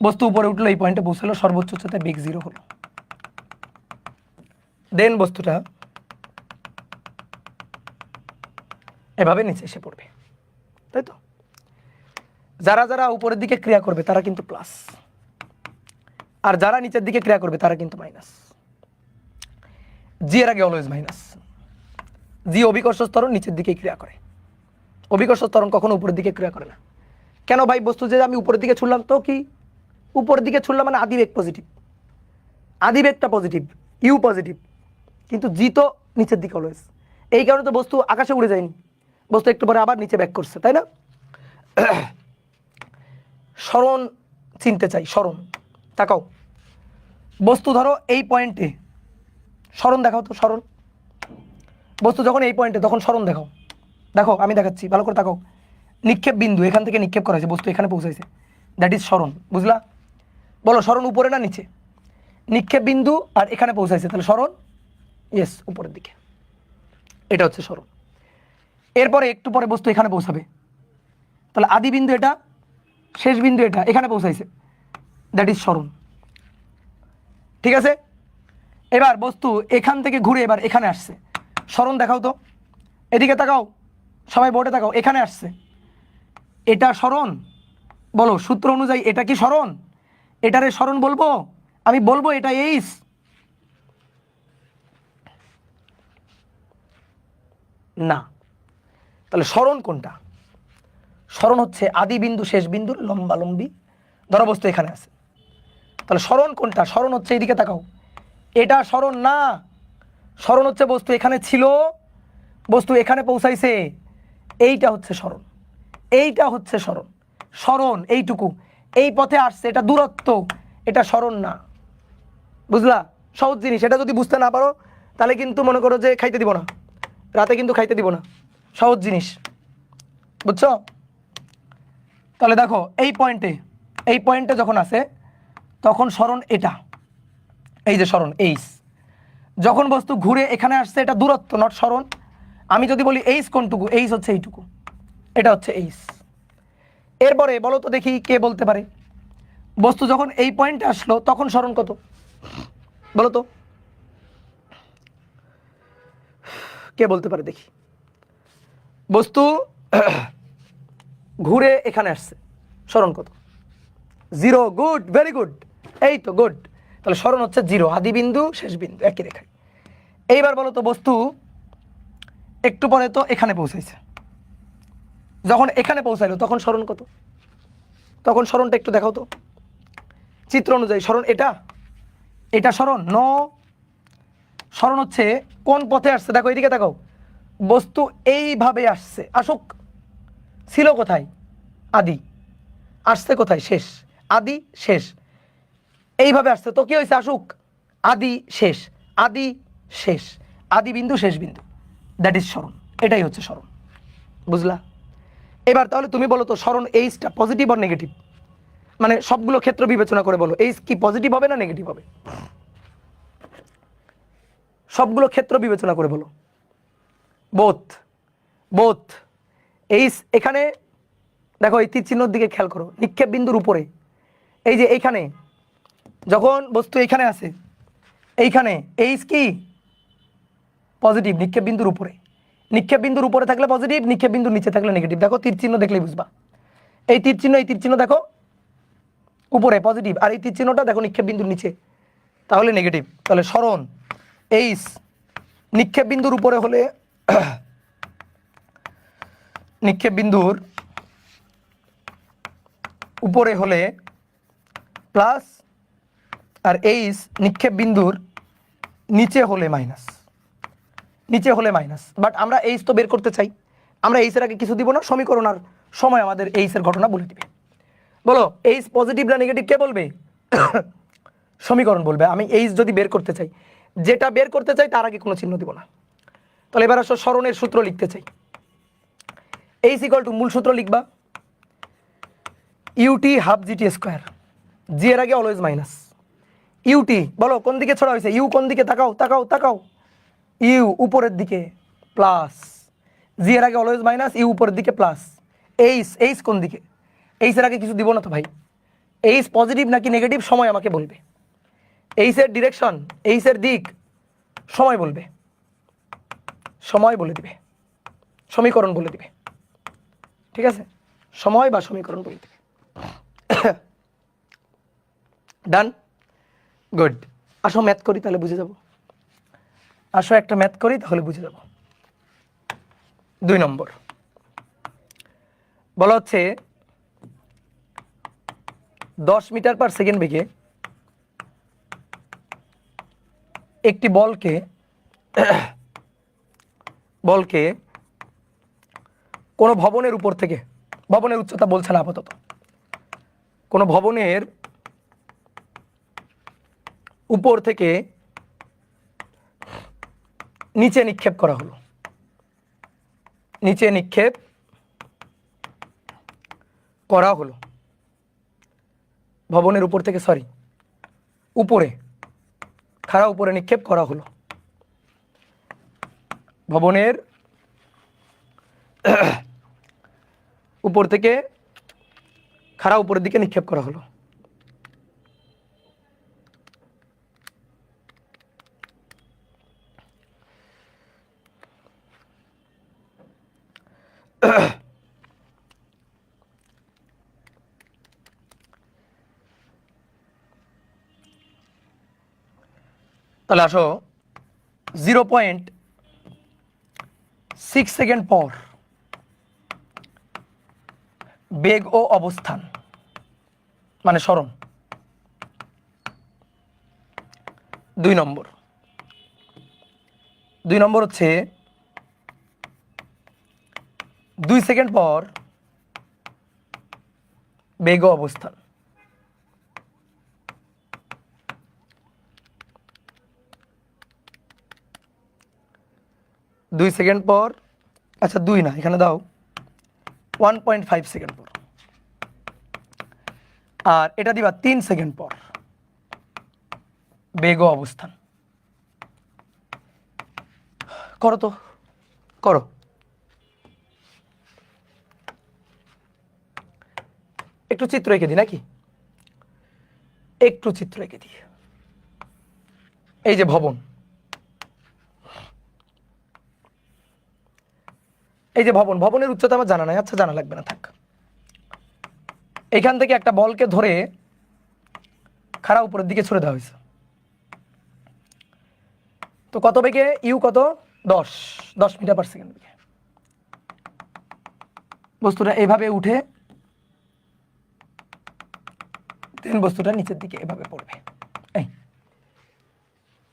বস্তু উপরে উঠলো, এই পয়েন্টে পৌঁছালো, সর্বোচ্চ উচ্চতায় বেগ 0 হলো। দেন বস্তুটা এভাবে নিচে এসে পড়বে, তাই তো? যারা যারা উপরের দিকে ক্রিয়া করবে তারা কিন্তু প্লাস, আর যারা নিচের দিকে ক্রিয়া করবে তারা কিন্তু মাইনাস। জি এর আগে অলওয়েজ মাইনাস। জি অভিকর্ষ ত্বরণ নিচের দিকে ক্রিয়া করে, অভিকর্ষ ত্বরণ কখনো উপরের দিকে ক্রিয়া করে না। কেন ভাই? বস্তু যে আমি উপরের দিকে ছুড়লাম, তো কি উপরের দিকে ছুড়লাম মানে আদিবেগ পজিটিভ, আদিবেগটা পজিটিভ, ইউ পজিটিভ, কিন্তু জি তো নিচের দিকে অলওয়েজ। এই কারণে তো বস্তু আকাশে উড়ে যায়নি, বস্তু একটু পরে আবার নিচে ব্যাক করছে, তাই না? সরণ চিনতে চাই, সরণ। তাকাও, বস্তু ধরো এই পয়েন্টে, সরণ দেখাও তো, সরণ। বস্তু যখন এই পয়েন্টে তখন সরণ দেখাও। দেখো আমি দেখাচ্ছি, ভালো করে তাকাও। নিক্ষেপ বিন্দু এখান থেকে নিক্ষেপ করা হয়েছে, বস্তু এখানে পৌঁছাইছে, দ্যাট ইজ সরণ। বুঝলা? বলো সরণ উপরে না নিচে? নিক্ষেপ বিন্দু আর এখানে পৌঁছাইছে, তাহলে সরণ ইয়েস উপরের দিকে, এটা হচ্ছে সরণ। এরপরে একটু পরে বস্তু এখানে পৌঁছাবে, তাহলে আদি বিন্দু এটা, শেষ বিন্দু এটা, এখানে পৌঁছাইছে, দ্যাট ইজ সরণ। ঠিক আছে? এবার বস্তু এখান থেকে ঘুরে এবার এখানে আসছে, সরণ দেখাও তো। এদিকে তাকাও, সবাই বোর্ডে তাকাও, এখানে আসছে, এটা সরণ। বলো সূত্র অনুযায়ী এটা কি সরণ? এটারে সরণ বলবো? আমি বলবো এটা এইচ। না, তাহলে সরণ কোনটা? সরণ হচ্ছে আদি বিন্দু শেষ বিন্দুর লম্বালম্বী। ধরো বস্তু এখানে আছে, তাহলে সরণ কোনটা? সরণ হচ্ছে এইদিকে তাকাও, এটা সরণ না। সরণ হচ্ছে বস্তু এখানে ছিল, বস্তু এখানে পৌঁছাইছে, এইটা হচ্ছে সরণ, এইটা হচ্ছে সরণ। সরণ এইটুকু, এই পথে আসছে, এটা দূরত্ব, এটা সরণ না। বুঝলা? সহজ জিনিস, এটা যদি বুঝতে না পারো তাহলে কিন্তু মনে করো যে খাইতে দিব না, রাতে কিন্তু খাইতে দিব না। সহজ জিনিস, বুঝছো? তাহলে দেখো এই পয়েন্টে, এই পয়েন্টে যখন আসে তখন সরণ এটা, এই যে সরণ এইচ। যখন বস্তু ঘুরে এখানে আসছে, এটা দূরত্ব, নট সরণ। আমি যদি বলি এইচ কোনটুকু, এইচ হচ্ছে এইটুকু, এটা হচ্ছে এইচ। এরপরে বলো তো দেখি কে বলতে পারে, বস্তু যখন এই পয়েন্টে আসলো তখন সরণ কত? বলো তো, কে বলতে পারে দেখি। বস্তু ঘুরে এখানে আসছে, সরণ কত? 0। গুড, ভেরি গুড, এই তো গুড। তাহলে সরণ হচ্ছে 0, আদি বিন্দু শেষ বিন্দু একই রেখায়। এইবার বলো তো বস্তু একটু পরে তো এখানে পৌঁছাইছে, যখন এখানে পৌঁছাইলো তখন সরণ কত? তখন সরণটা একটু দেখাও তো চিত্র অনুযায়ী। সরণ এটা, এটা সরণ? নো, সরণ হচ্ছে কোন পথে আসছে। দেখো এদিকে তাকাও, বস্তু এইভাবে আসছে, আসুক, ছিল কোথায়? আদি, আসছে কোথায়? শেষ। আদি শেষ, এইভাবে আসছে, তো কি হয়েছে? আসুক, আদি শেষ, আদি শেষ, আদি বিন্দু শেষ বিন্দু, দ্যাট ইজ সরণ। এটাই হচ্ছে সরণ। বুঝলা? এবার তাহলে তুমি বলো তো সরণ এইচটা পজিটিভ আর নেগেটিভ? মানে সবগুলো ক্ষেত্র বিবেচনা করে বলো, এইচ কি পজিটিভ হবে না নেগেটিভ হবে? সবগুলো ক্ষেত্র বিবেচনা করে বলো। Both, both. এইচ এখানে দেখো, এই তীর চিহ্নের দিকে খেয়াল করো, নিক্ষেপ বিন্দুর উপরে, এই যে এইখানে যখন বস্তু এইখানে আছে, এইখানে এইচ কি পজিটিভ, নিক্ষেপ বিন্দুর উপরে। নিক্ষেপ বিন্দুর উপরে থাকলে পজিটিভ, নিক্ষেপ বিন্দুর নিচে থাকলে নেগেটিভ। দেখো তীর চিহ্ন দেখলেই বুঝবা, এই তীর চিহ্ন, এই তীর চিহ্ন দেখো উপরে পজিটিভ, আর এই তীর চিহ্নটা দেখো নিক্ষেপ বিন্দুর নিচে, তাহলে নেগেটিভ। তাহলে সরণ এইচ নিক্ষেপ বিন্দুর উপরে হলে নিক্ষেপ বিন্দুর উপরে হলে প্লাস, আর এইচ নিক্ষেপ বিন্দুর নিচে হলে মাইনাস, নিচে হলে মাইনাস। বাট আমরা এইচ তো বের করতে চাই, আমরা এইচের আগে কিছু দিব না, সমীকরণ আর সময় আমাদের এইচের ঘটনা বলে দিবে। বলো এইচ পজিটিভ না নেগেটিভ কে বলবে? সমীকরণ বলবে। আমি এইচ যদি বের করতে চাই, যেটা বের করতে চাই তার আগে কোনো চিহ্ন দিব না। তাহলে এবার আসো স্মরণের সূত্র লিখতে চাই। এইচ ইকুয়াল টু মূল সূত্র লিখবা UT half GT square, G এর আগে অলওয়েজ মাইনাস। ইউটি বলো কোন দিকে ছড়া হয়েছে? ইউ কোন দিকে? তাকাও তাকাও তাকাও। ইউ উপরের দিকে প্লাস, জি এর আগে অলওয়েজ মাইনাস, ইউ উপরের দিকে প্লাস। এইচ, এইচ কোন দিকে? এইচ এর আগে কিছু দিব না তো ভাই। এইচ পজিটিভ নাকি নেগেটিভ সময় আমাকে বলবে। এইচ এর ডিরেকশন, এইচ এর দিক সময় বলবে, সময় বলে দিবে, সমীকরণ বলে দিবে। ঠিক আছে, সময় বা সমীকরণ বলে দিবে। ডান, গুড। আসো ম্যাথ করি তাহলে বুঝে যাব। আসো একটা ম্যাথ করি তাহলে বুঝে যাব। 2 নম্বর বলা হচ্ছে 10 মিটার পার সেকেন্ড বেগে একটি বলকে কোনো ভবনের উপর থেকে, ভবনের উচ্চতা বলছে না আপাতত, কোনো ভবনের উপর থেকে নিচে নিক্ষেপ করা হলো। নিচে নিক্ষেপ করা হলো, ভবনের উপর থেকে, সরি উপরে, খাড়া উপরে নিক্ষেপ করা হলো। ভবনের উপর থেকে খাড়া উপরের দিকে নিক্ষেপ করা হলো। তাহলে আসো 0.6 সেকেন্ড পর বেগ ও অবস্থান মানে সরণ। 2 নম্বর হচ্ছে 2 সেকেন্ড পর বেগ ও অবস্থান। 2 সেকেন্ড পর, আচ্ছা 2 না, এখানে দাও 1.5 সেকেন্ড পর, আর এটা দিবা 3 সেকেন্ড পর বেগ ও অবস্থান। করো তো, করো। একটু চিত্র এঁকে দিই নাকি? একটু চিত্র এঁকে দিই। এই যে ভবন, এই যে ভবন, ভবনের উচ্চতা আমার জানা নাই, আচ্ছা জানা লাগবে না, থাক। এখান থেকে একটা বলকে ধরে খাড়া উপরের দিকে ছুড়ে দেওয়া হয়েছে। তো কত বেগে? ইউ কত? 10 মিটার পার সেকেন্ড বেগে। বস্তুটা এভাবে উঠে দেন বস্তুটা নিচের দিকে এভাবে পড়বে। এই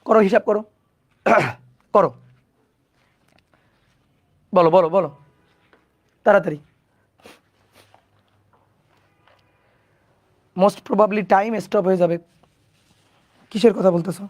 করো, হিসাব করো, করো, বলো বলো বলো তাড়াতাড়ি। মোস্ট প্রবাবলি টাইম স্টপ হয়ে যাবে। কিসের কথা বলতেছো?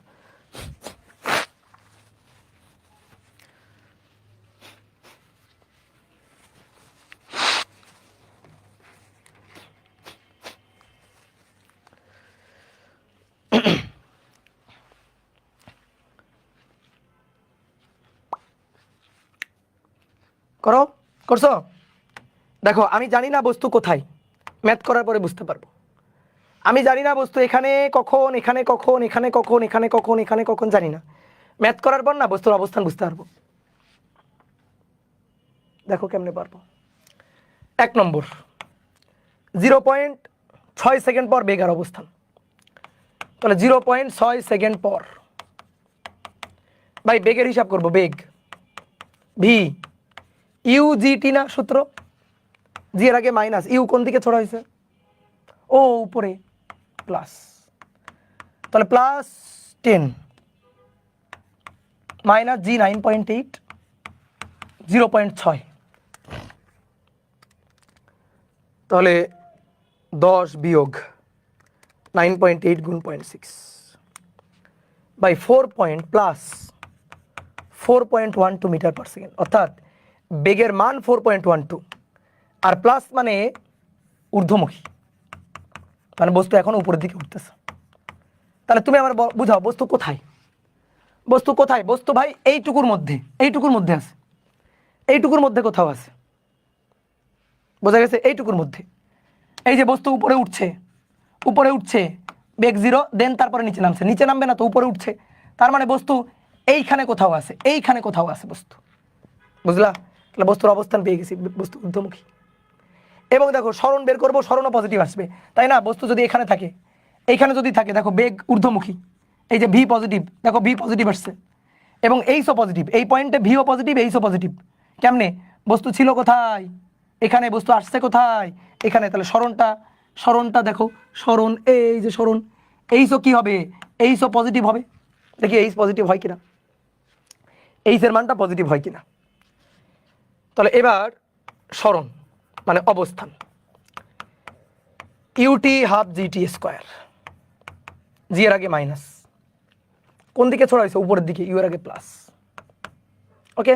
করো, করছো? দেখো আমি জানি না বস্তু কোথায়, ম্যাথ করার পরে বুঝতে পারবো। আমি জানি না বস্তু এখানে কখন, এখানে কখন, এখানে কখন, এখানে কখন, এখানে কখন, জানি না। ম্যাথ করার পর না বস্তুর অবস্থান বুঝতে পারবো। দেখো কেমনে পারবো। 1 নম্বর 0.6 সেকেন্ড পর বেগ আর অবস্থান। তাহলে 0.6 সেকেন্ড পর ভাই বেগের হিসাব করব। বেগ ভি ইউ জি টি না সূত্র, জি এর আগে মাইনাস, ইউ কোন দিকে ছড়া হয়েছে? ও উপরে প্লাস, তাহলে +10 মাইনাস জি 9.8, 0.6 তাহলে 10 বিয়োগ 9.8 গুণ 0.6 by 4 point plus 4.12 metre per second, অর্থাৎ বেগের মান 4.12 আর প্লাস মানে ঊর্ধ্বমুখী, মানে বস্তু এখন উপরের দিকে উঠতেছে। তাহলে তুমি আমার বুঝাও বস্তু কোথায়, বস্তু কোথায়? বস্তু ভাই এইটুকুর মধ্যে, এইটুকুর মধ্যে আছে, এইটুকুর মধ্যে কোথাও আছে, বোঝা গেছে? এইটুকুর মধ্যে। এই যে বস্তু উপরে উঠছে, উপরে উঠছে, বেগ 0, দেন তারপরে নিচে নামছে, নিচে নামবে না তো উপরে উঠছে, তার মানে বস্তু এইখানে কোথাও আছে, এইখানে কোথাও আছে বস্তু, বুঝলা? তাহলে বস্তুর অবস্থান পেয়ে গেছি, বস্তু ঊর্ধ্বমুখী। এবং দেখো সরণ বের করবো, সরণও পজিটিভ আসবে, তাই না? বস্তু যদি এখানে থাকে, এইখানে যদি থাকে, দেখো বেগ ঊর্ধ্বমুখী, এই যে ভি পজিটিভ, দেখো ভি পজিটিভ আসছে, এবং এইসও পজিটিভ, এই পয়েন্টে ভিও পজিটিভ, এইসও পজিটিভ। কেমনে? বস্তু ছিল কোথায়? এখানে, বস্তু আসছে কোথায়? এখানে। তাহলে সরণটা দেখো, সরণ, এই যে সরণ, এইসও কি হবে? এইসও পজিটিভ হবে। দেখি এইস পজিটিভ হয় কিনা, এইসের মানটা পজিটিভ হয় কিনা। তাহলে এবার সরণ মানে অবস্থান, UT half GT square, G এর আগে মাইনাস, কোন দিকে ছড়া হয়েছে? উপরের দিকে, ইউ এর আগে প্লাস। ওকে,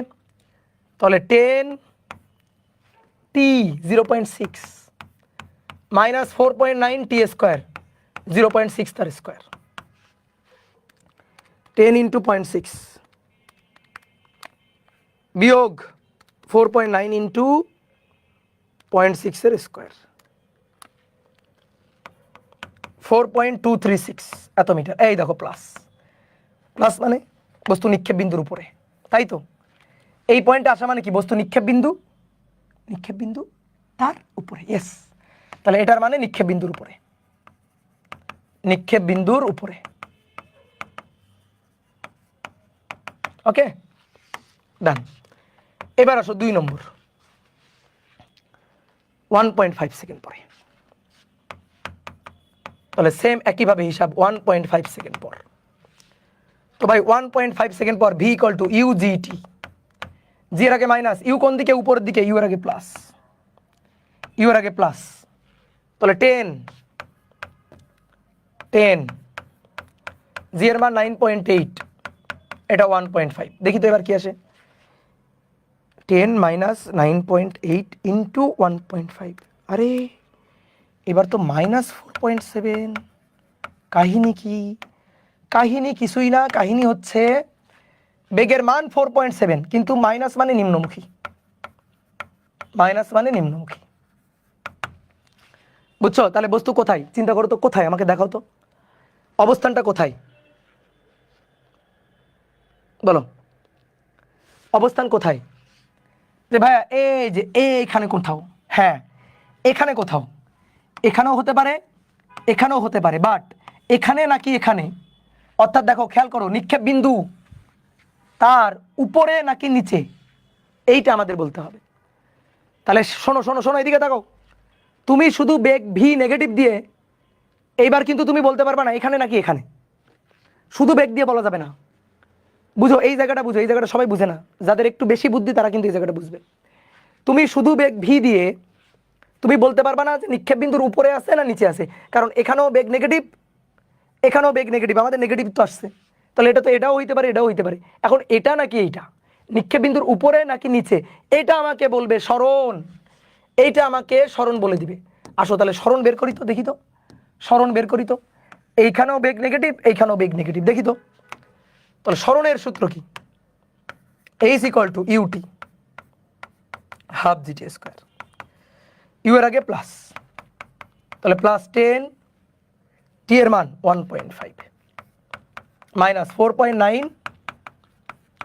তাহলে 10 টি 0.6 মাইনাস 4.9 টি স্কোয়ার 0.6 তার স্কোয়ার, 10 ইন্টু 0.6 বিয়োগ 4.9 ইন্টু 0.6 এর স্কোয়ার, 4.236 এত মিটার। এই দেখো প্লাস, প্লাস মানে বস্তু নিক্ষেপ বিন্দুর উপরে, তাই তো? এই পয়েন্টে আসা মানে কি? বস্তু নিক্ষেপ বিন্দু, নিক্ষেপ বিন্দু তার উপরে। ইয়েস, তাহলে এটার মানে নিক্ষেপ বিন্দুর উপরে, নিক্ষেপ বিন্দুর উপরে। ওকে, ডান। এবার আসো 2 নম্বর, 1.5 সেকেন্ড পরে। তাহলে সেম একইভাবে হিসাব 1.5 সেকেন্ড পর। তো ভাই 1.5 সেকেন্ড পর V equal to U G T, G এর আগে মাইনাস, ইউ কোন দিকে? উপরের দিকে, ইউ এর আগে প্লাস, ইউ এর আগে প্লাস। তাহলে 10 জি এর মান 9.8, এটা 1.5। দেখি তো এবার কি আসে, 10 মাইনাস 9.8 ইন্টু 1.5, আরে এবার তো মাইনাস 4.7। কাহিনী কি? কাহিনী কিছুই না, কাহিনী হচ্ছে বেগের মান 4.7 কিন্তু মাইনাস মানে নিম্নমুখী, মাইনাস মানে নিম্নমুখী, বুঝছো? তাহলে বস্তু কোথায়? চিন্তা করো তো, কোথায়? আমাকে দেখাও তো অবস্থানটা কোথায়, বলো অবস্থান কোথায়? যে ভাইয়া এই যে এইখানে কোথাও, হ্যাঁ এখানে কোথাও, এখানেও হতে পারে, এখানেও হতে পারে, বাট এখানে নাকি এখানে, অর্থাৎ দেখো খেয়াল করো, নিক্ষেপ বিন্দু তার উপরে নাকি নিচে, এইটা আমাদের বলতে হবে। তাহলে শোনো শোনো শোনো, এদিকে দেখো, তুমি শুধু বেগ ভি নেগেটিভ দিয়ে এইবার কিন্তু তুমি বলতে পারবে না এখানে নাকি এখানে, শুধু বেগ দিয়ে বলা যাবে না। বুঝো এই জায়গাটা, বুঝো এই জায়গাটা, সবাই বুঝে না, যাদের একটু বেশি বুদ্ধি তারা কিন্তু এই জায়গাটা বুঝবে। তুমি শুধু বেগ ভি দিয়ে তুমি বলতে পারবা না যে নিক্ষেপ বিন্দুর উপরে আছে না নিচে আছে, কারণ এখানেও বেগ নেগেটিভ, এখানেও বেগ নেগেটিভ, আমাদের নেগেটিভ তো আসছে, তাহলে এটা তো এটাও হইতে পারে, এটাও হইতে পারে। এখন এটা নাকি এইটা, নিক্ষেপ বিন্দুর উপরে নাকি নিচে, এটা আমাকে বলবে সরণ, এইটা আমাকে সরণ বলে দিবে। আসো তাহলে সরণ বের করি তো, দেখি তো সরণ বের করি তো, এইখানেও বেগ নেগেটিভ, এইখানেও বেগ নেগেটিভ, দেখি তো। তাহলে সরণের সূত্র কি? H equal to UT half GT square, u এর আগে প্লাস, তাহলে প্লাস 10 টি এর মান 1.5 মাইনাস 4.9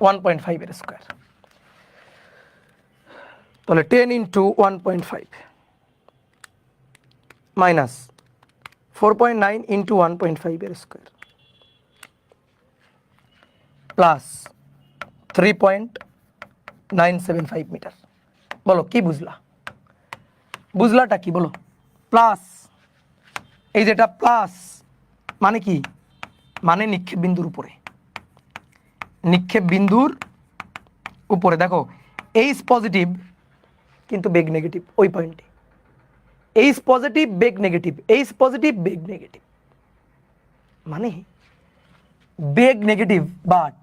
1.5 এর স্কোয়ার, তাহলে 10 ইন্টু 1.5 মাইনাস 4.9 ইন্টু 1.5 এর স্কোয়ার প্লাস 3.975 মিটার। বলো কি বুঝলা? বুঝলাটা কি বলো? প্লাস, এই যেটা প্লাস মানে কি? মানে নিক্ষেপ বিন্দুর উপরে, নিক্ষেপ বিন্দুর উপরে। দেখো এইচ পজিটিভ কিন্তু বেগ নেগেটিভ, ওই পয়েন্টে এইচ পজিটিভ বেগ নেগেটিভ, এইচ পজিটিভ বেগ নেগেটিভ, মানে বেগ নেগেটিভ বাট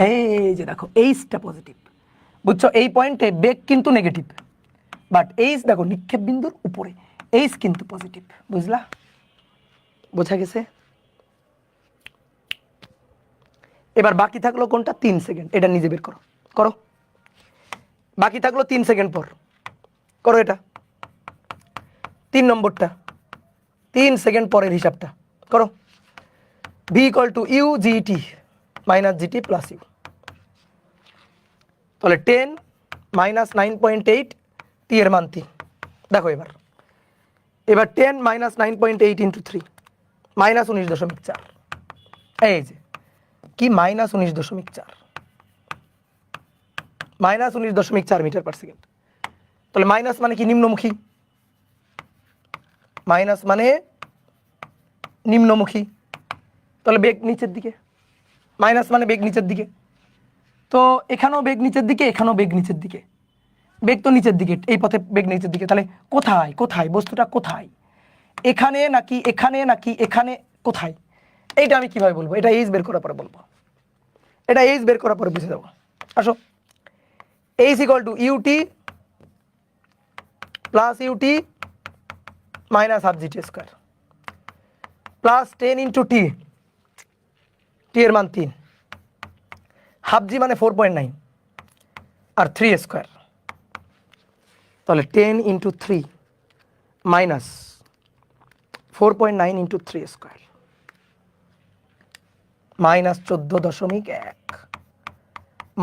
এই যে দেখো এইচটা পজিটিভ, বুঝছো? এই পয়েন্টে বেগ কিন্তু নেগেটিভ, বাট এইচ দেখো নিক্ষেপ বিন্দুর উপরে, এইচ কিন্তু পজিটিভ। বুঝলা? বোঝা গেছে? এবার বাকি থাকলো কোনটা? 3 সেকেন্ড। এটা নিজে বের করো, করো। বাকি থাকলো 3 সেকেন্ড পর, করো এটা 3 নম্বরটা, 3 সেকেন্ড পরের হিসাবটা করো। V equal to u g t minus g t plus u, তাহলে 10 মাইনাস 9.8, টি এর মান 3। দেখো এবার 10 মাইনাস 9.8 ইন্টু 3 মাইনাস 19.4, এই যে কি minus 19.4, minus 19.4 metre per second. তাহলে মাইনাস মানে কি? নিম্নমুখী। মাইনাস মানে নিম্নমুখী, তাহলে বেগ নিচের দিকে। মাইনাস মানে বেগ নিচের দিকে, তো এখানেও বেগ নিচের দিকে, এখানেও বেগ নিচের দিকে, বেগ তো নিচের দিকে, এই পথে বেগ নিচের দিকে। তাহলে কোথায় কোথায় বস্তুটা কোথায়? এখানে নাকি এখানে নাকি এখানে, কোথায়? এইটা আমি কিভাবে বলবো? এটা এইচ বের করার পরে বলবো, এটা এইচ বের করার পরে বুঝে যাবো। আসো, H equal to UT plus U T minus half GT square plus 10 into T, T এর মান 3, হাফ জি মানে 4.9 আর 3 স্কোয়ার, তাহলে 10 into 3 minus 4.9 into 3 square minus 14.1,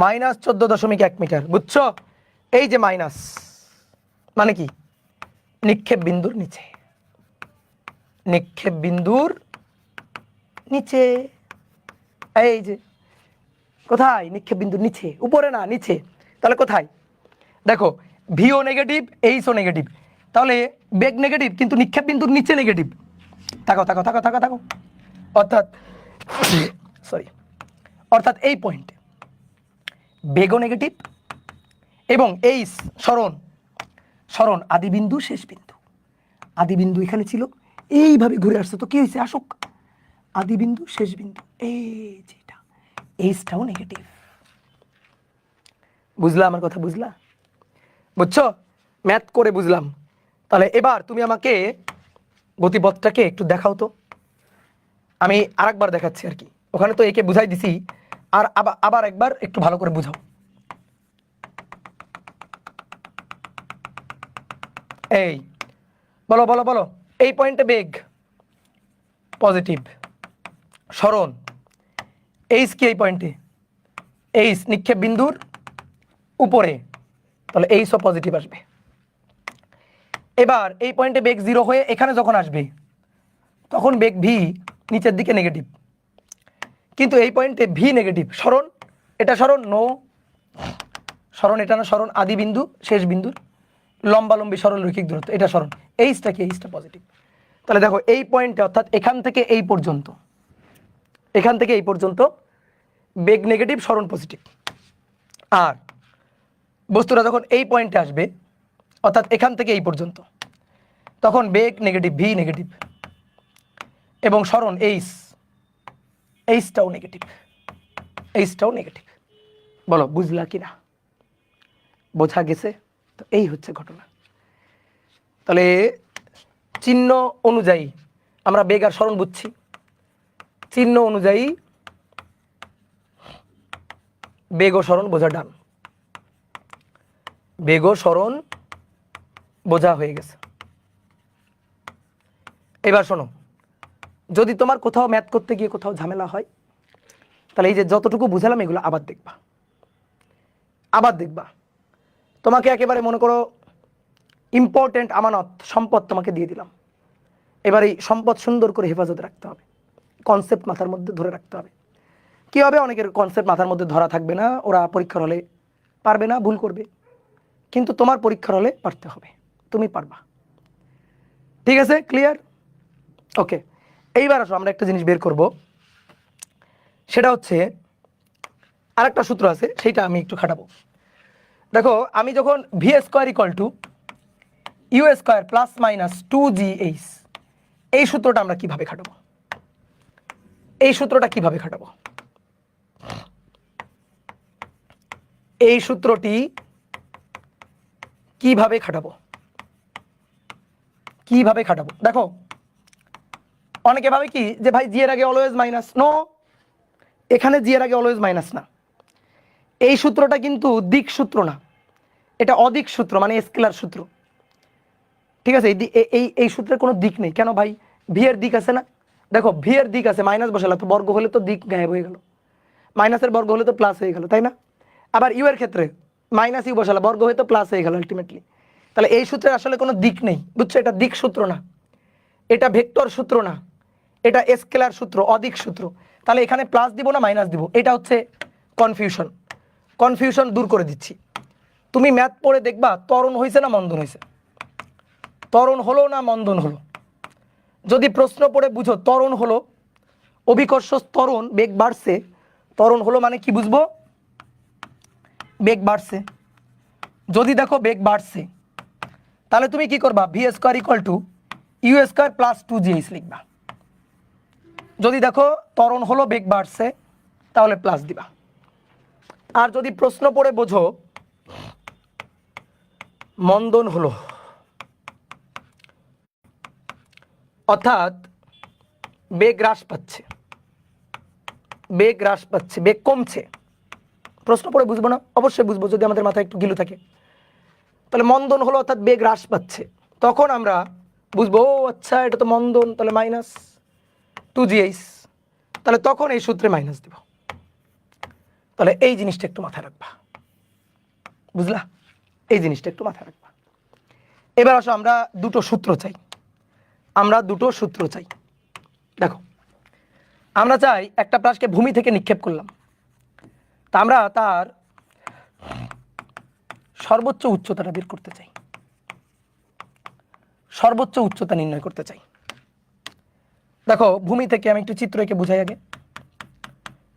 minus 14.1 metre. বুঝছো? এই যে মাইনাস মানে কি? নিক্ষেপ বিন্দুর নিচে, নিক্ষেপ বিন্দুর নিচে। এই যে কোথায়? নিক্ষেপ বিন্দুর নিচে, উপরে না, নিচে। তাহলে কোথায়? দেখো ভিও নেগেটিভ, এইচও নেগেটিভ, তাহলে বেগ নেগেটিভ কিন্তু নিক্ষেপ বিন্দুর নিচে নেগেটিভ। তাকাও তাকাও তাকাও তাকাও তাকাও, অর্থাৎ সরি, অর্থাৎ এই পয়েন্টে বেগও নেগেটিভ এবং এইচ সরণ, সরণ আদি বিন্দু শেষ বিন্দু, আদি বিন্দু এখানে ছিল, এইভাবে ঘুরে আসছে, তো কি হয়েছে? আসুক আদি বিন্দু শেষ বিন্দু, এই যেটা এইচটাও নেগেটিভ। বুঝলা আমার কথা? বুঝলা? বুঝছো? ম্যাথ করে বুঝলাম। তাহলে এবার তুমি আমাকে গতিপথটাকে একটু দেখাও তো, আমি আরেকবার দেখাচ্ছি আর কি, ওখানে তো একে বুঝাই দিছি, আর আবার একবার একটু ভালো করে বুঝাও। এই বলো বলো বলো, এই পয়েন্টে বেগ পজিটিভ, সরণ এইচ কি এই পয়েন্টে? এইচ নিক্ষেপ বিন্দুর উপরে, তাহলে এইচও পজিটিভ আসবে। এবার এই পয়েন্টে বেগ 0 হয়ে এখানে যখন আসবে তখন বেগ ভি নিচের দিকে নেগেটিভ, কিন্তু এই পয়েন্টে ভি নেগেটিভ, সরণ এটা সরণ নো, সরণ এটা না, সরণ আদি বিন্দু শেষ বিন্দুর লম্বালম্বী সরল রৈখিক দূরত্ব, এটা সরণ। এইচটা কি? এইচটা পজিটিভ। তাহলে দেখো এই পয়েন্টে অর্থাৎ এখান থেকে এই পর্যন্ত, এখান থেকে এই পর্যন্ত বেগ নেগেটিভ, সরণ পজিটিভ। আর বস্তুটা যখন এই পয়েন্টে আসবে অর্থাৎ এখান থেকে এই পর্যন্ত, তখন বেগ নেগেটিভ, ভি নেগেটিভ এবং সরণ এইচ, এইচটাও নেগেটিভ, এইচটাও নেগেটিভ। বলো বুঝলা কিনা? বোঝা গেছে? তো এই হচ্ছে ঘটনা। তাহলে চিহ্ন অনুযায়ী আমরা বেগ আর সরণ বুঝছি, চিহ্ন অনুযায়ী বেগ ও সরণ বোঝা ডান, বেগ ও সরণ বোঝা হয়ে গেছে। এবার শোনো, যদি তোমার কোথাও ম্যাথ করতে গিয়ে কোথাও ঝামেলা হয়, তাহলে এই যে যতটুকু বুঝালাম এগুলো আবার দেখবা, আবার দেখবা। তোমাকে একেবারে মনে করো ইম্পর্টেন্ট আমানত, সম্পদ তোমাকে দিয়ে দিলাম, এবার এই সম্পদ সুন্দর করে হেফাজতে রাখতে হবে, কনসেপ্ট মাথার মধ্যে ধরে রাখতে হবে। কী হবে? অনেকের কনসেপ্ট মাথার মধ্যে ধরা থাকবে না, ওরা পরীক্ষার হলে পারবে না, ভুল করবে, কিন্তু তোমার পরীক্ষার হলে পারতে হবে, তুমি পারবা। ঠিক আছে? ক্লিয়ার? ওকে, এইবার আসো আমরা একটা জিনিস বের করব, সেটা হচ্ছে আরেকটা সূত্র আছে, সেইটা আমি একটু খাটাবো। দেখো আমি যখন v square equal to you square plus minus 2gh, এই সূত্রটা আমরা কিভাবে খাটাবো? এই সূত্রটা কিভাবে খাটাবো? এই সূত্রটি কিভাবে খাটাবো? কিভাবে খাটাবো? দেখো অনেকে ভাবে কি যে ভাই জি এর আগে অলওয়েজ মাইনাস। নো, এখানে জি এর আগে অলওয়েজ মাইনাস না। এই সূত্রটা কিন্তু দিক সূত্র না, এটা অদিক সূত্র, মানে স্কেলার সূত্র। ঠিক আছে, এই সূত্রের কোনো দিক নেই। কেন ভাই? ভি এর দিক আছে না? দেখো ভি এর দিক আছে, মাইনাস বসালে তো বর্গ হলে তো দিক গায়েব হয়ে গেল, মাইনাসের বর্গ হলে তো প্লাস হয়ে গেল, তাই না? আবার ইউ এর ক্ষেত্রে মাইনাস ইউ বসালে বর্গ হয়ে তো প্লাস হয়ে গেল আলটিমেটলি। তাহলে এই সূত্রের আসলে কোনো দিক নেই, বুঝছো? এটা দিক সূত্র না, এটা ভেক্টর সূত্র না, এটা স্কেলার সূত্র, অদিক সূত্র। তাহলে এখানে প্লাস দিব না মাইনাস দিব, এটা হচ্ছে কনফিউশন। কনফিউশন দূর করে দিচ্ছি। তুমি ম্যাথ পড়ে দেখবা ত্বরণ হয়েছে না মন্দন হয়েছে, ত্বরণ হলো না মন্দন হলো। যদি প্রশ্ন পড়ে বুঝো ত্বরণ হলো, অভিকর্ষ ত্বরণ, বেগ বাড়ছে, ত্বরণ হলো মানে কি বুঝবো? বেগ বাড়ছে। যদি দেখো বেগ বাড়ছে তাহলে তুমি কি করবা? V square equal to you square plus 2gh লিখবা। যদি দেখো ত্বরণ হলো বেগ বাড়ছে তাহলে প্লাস দিবা। আর যদি প্রশ্ন পড়ে বোঝো মন্দন হলো, অর্থাৎ বেগ হ্রাস পাচ্ছে, বেগ হ্রাস পাচ্ছে, বেগ কমছে, প্রশ্ন পড়ে বুঝবো না? অবশ্যই বুঝবো যদি আমাদের মাথায় একটু গিলু থাকে। তাহলে মন্দন হলো অর্থাৎ বেগ হ্রাস পাচ্ছে, তখন আমরা বুঝবো ও আচ্ছা এটা তো মন্দন, তাহলে মাইনাস 2gh, তাহলে তখন এই সূত্রে মাইনাস দিব। তাহলে এই জিনিসটা একটু মাথায় রাখবা, বুঝলা? এই জিনিসটা একটু মাথায় রাখবা। এবার আসো আমরা দুটো সূত্র চাই, আমরা দুটো সূত্র চাই। দেখো আমরা চাই একটা প্লাসকে ভূমি থেকে নিক্ষেপ করলাম, তা আমরা তার সর্বোচ্চ উচ্চতাটা বের করতে চাই, সর্বোচ্চ উচ্চতা নির্ণয় করতে চাই। দেখো ভূমি থেকে আমি একটু চিত্র এঁকে বুঝাই আগে।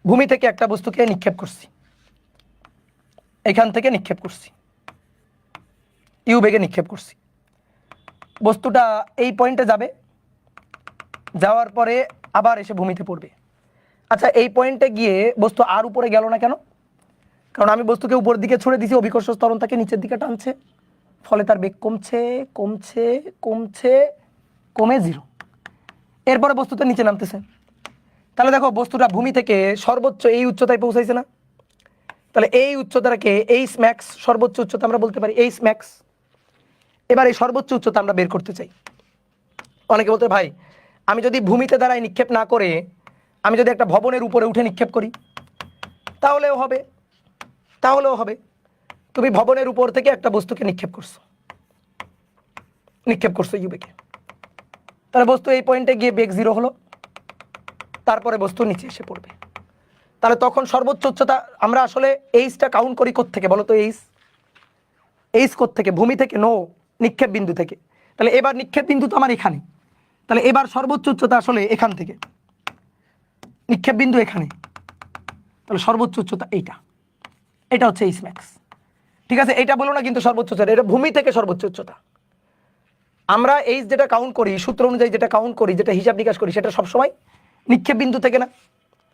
ভূমি থেকে একটা বস্তুকে নিক্ষেপ করছি, এখান থেকে নিক্ষেপ করছি, ইউ বেগে নিক্ষেপ করছি। বস্তুটা এই পয়েন্টে যাবে, যাওয়ার পরে আবার এসে ভূমিতে পড়বে। আচ্ছা এই পয়েন্টে গিয়ে বস্তু আর উপরে গেল না কেন? কারণ আমি বস্তুকে উপরের দিকে ছুড়ে দিছি, অভিকর্ষ ত্বরণ তাকে নিচের দিকে টানছে, ফলে তার বেগ কমছে কমছে কমছে, কমে 0। এরপরে বস্তুটা নিচে নামতেছে। তাহলে দেখো বস্তুটা ভূমি থেকে সর্বোচ্চ এই উচ্চতায় পৌঁছাইছে না? তাহলে এই উচ্চতাটাকে এইচ ম্যাক্স, সর্বোচ্চ উচ্চতা আমরা বলতে পারি এইচ ম্যাক্স। এবার এই সর্বোচ্চ উচ্চতা আমরা বের করতে চাই। অনেকে বলতে ভাই আমি যদি ভূমিতে দাঁড়ায় নিক্ষেপ না করে আমি যদি একটা ভবনের উপরে উঠে নিক্ষেপ করি তাহলেও হবে, তাহলেও হবে। তুমি ভবনের উপর থেকে একটা বস্তুকে নিক্ষেপ করছো, নিক্ষেপ করছো ইউ বেগে, তাহলে বস্তু এই পয়েন্টে গিয়ে বেগ 0 হলো, তারপরে বস্তু নিচে এসে পড়বে। তাহলে তখন সর্বোচ্চ উচ্চতা আমরা আসলে এইচটা কাউন্ট করি কোত্থেকে বলো তো? এইচ, এইচ কোত্থেকে? ভূমি থেকে? নো, নিক্ষেপ বিন্দু থেকে। তাহলে এবার নিক্ষেপ বিন্দু তো আমার এখানে, তাহলে এবার সর্বোচ্চ উচ্চতা আসলে এখান থেকে, নিক্ষেপ বিন্দু এখানে, তাহলে সর্বোচ্চ উচ্চতা এইটা, এটা হচ্ছে এইচ ম্যাক্স। ঠিক আছে, এটা বলো না কিন্তু সর্বোচ্চ উচ্চতা, এটা ভূমি থেকে সর্বোচ্চ উচ্চতা। আমরা এইচ যেটা কাউন্ট করি, সূত্র অনুযায়ী যেটা কাউন্ট করি, যেটা হিসাব নিকাশ করি, সেটা সবসময় নিক্ষেপ বিন্দু থেকে না?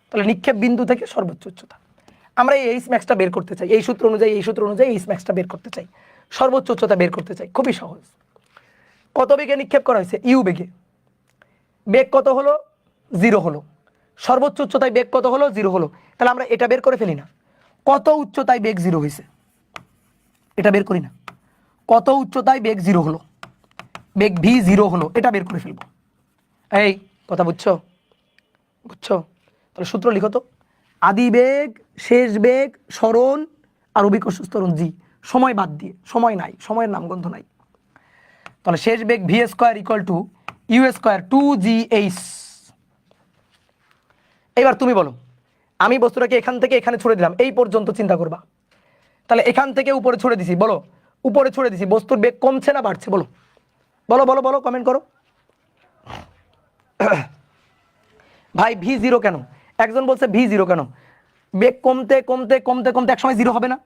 তাহলে নিক্ষেপ বিন্দু থেকে সর্বোচ্চ উচ্চতা। আমরা এই এইচ ম্যাক্সটা বের করতে চাই, এই সূত্র অনুযায়ী, এই সূত্র অনুযায়ী এইচ ম্যাক্সটা বের করতে চাই, সর্বোচ্চ উচ্চতা বের করতে চাই। খুবই সহজ। কত বেগে নিক্ষেপ করা হয়েছে? ইউ বেগে। বেগ কত হলো? 0 হলো। সর্বোচ্চ উচ্চতায় বেগ কত হলো? 0 হলো। তাহলে আমরা এটা বের করে ফেলি না, কত উচ্চতায় বেগ 0 হয়েছে, এটা বের করি না। কত উচ্চতায় বেগ 0 হলো, বেগ ভি 0 হলো, এটা বের করে ফেলবো। এই কথা বুঝছো? বুঝছো? তাহলে সূত্র লিখো তো। আদি বেগ, শেষ বেগ, সরণ আর অভিকর্ষ ত্বরণ জি, সময় বাদ দিয়ে, সময় নাই, সময়ের নামগন্ধ নাই। তাহলে শেষ বেগ V square equal to you square 2gh। এবার তুমি বলো, আমি বস্তুটাকে এখান থেকে এখানে ছুড়ে দিলাম, এই পর্যন্ত চিন্তা করবা। তাহলে এখান থেকে উপরে ছুড়ে দিছি, বলো উপরে ছুড়ে দিছি, বস্তুর বেগ কমছে না বাড়ছে? বলো বলো বলো বলো, কমেন্ট করো। ভাই ভি 0 কেন? একজন বলছে ভি 0 কেন? বেগ কমতে কমতে কমতে কমতে একসময় 0 হবে না?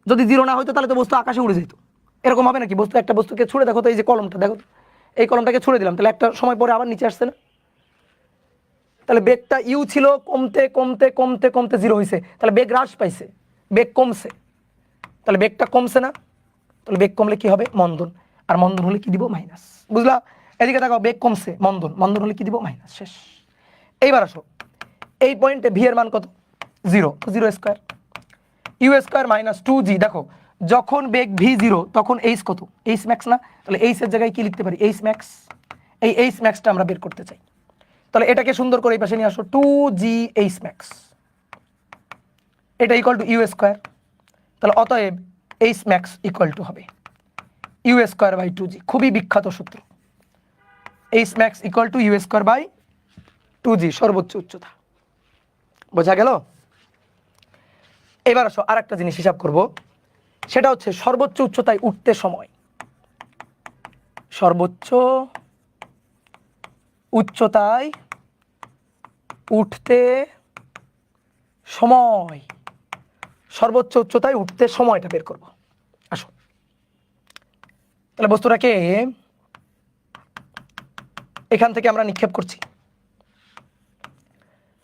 যদি 0 না হইতো তাহলে তো বস্তু আকাশে উড়ে যেত। এরকম হবে নাকি? একটা বস্তুকে ছুঁড়ে দেখো তো, এই যে কলমটা দেখো তো, এই কলমটাকে ছুঁড়ে দিলাম, তাহলে একটা সময় পরে আবার নিচে আসছে না? তাহলে বেগটা ইউ ছিল, কমতে কমতে কমতে কমতে জিরো হয়েছে, তাহলে বেগ হ্রাস পাইছে, বেগ কমছে, তাহলে বেগটা কমছে না? তাহলে বেগ কমলে কি হবে? মন্দন। আর মন্দন হলে কি দিব? মাইনাস। বুঝলা? এদিকে তাকাও, বেগ কমছে, মন্দন, মন্দন হলে কি দিব? মাইনাস। শেষ। এইবার আসো, এই পয়েন্টে ভি এর মান কত? 0, তো 0 square you square minus 2g। দেখো যখন বেগ ভি 0 তখন এইচ কত? এইচ ম্যাক্স না? তাহলে এইচ এর জায়গায় কি লিখতে পারি? H max. এই এইচ ম্যাক্সটা আমরা বের করতে চাই, তাহলে এটাকে সুন্দর করে এই পাশে নিয়ে আসো, 2g এইচ ম্যাক্স, এটা ইকুয়াল টু ইউ স্কোয়ার। তাহলে অতএব এইচ ম্যাক্স ইকুয়াল টু হবে ইউ স্কোয়ার বাই 2g। খুবই বিখ্যাত সূত্র, h max equal to you square by 2g, সর্বোচ্চ উচ্চতা। বোঝা গেল? এবার আসো আর একটা জিনিস হিসাব করব, সেটা হচ্ছে সর্বোচ্চ উচ্চতায় উঠতে সময়। সর্বোচ্চ উচ্চতায় উঠতে সময়, সর্বোচ্চ উচ্চতায় উঠতে সময়টা বের করব। আসো, তাহলে বস্তুটাকে এখান থেকে আমরা নিক্ষেপ করছি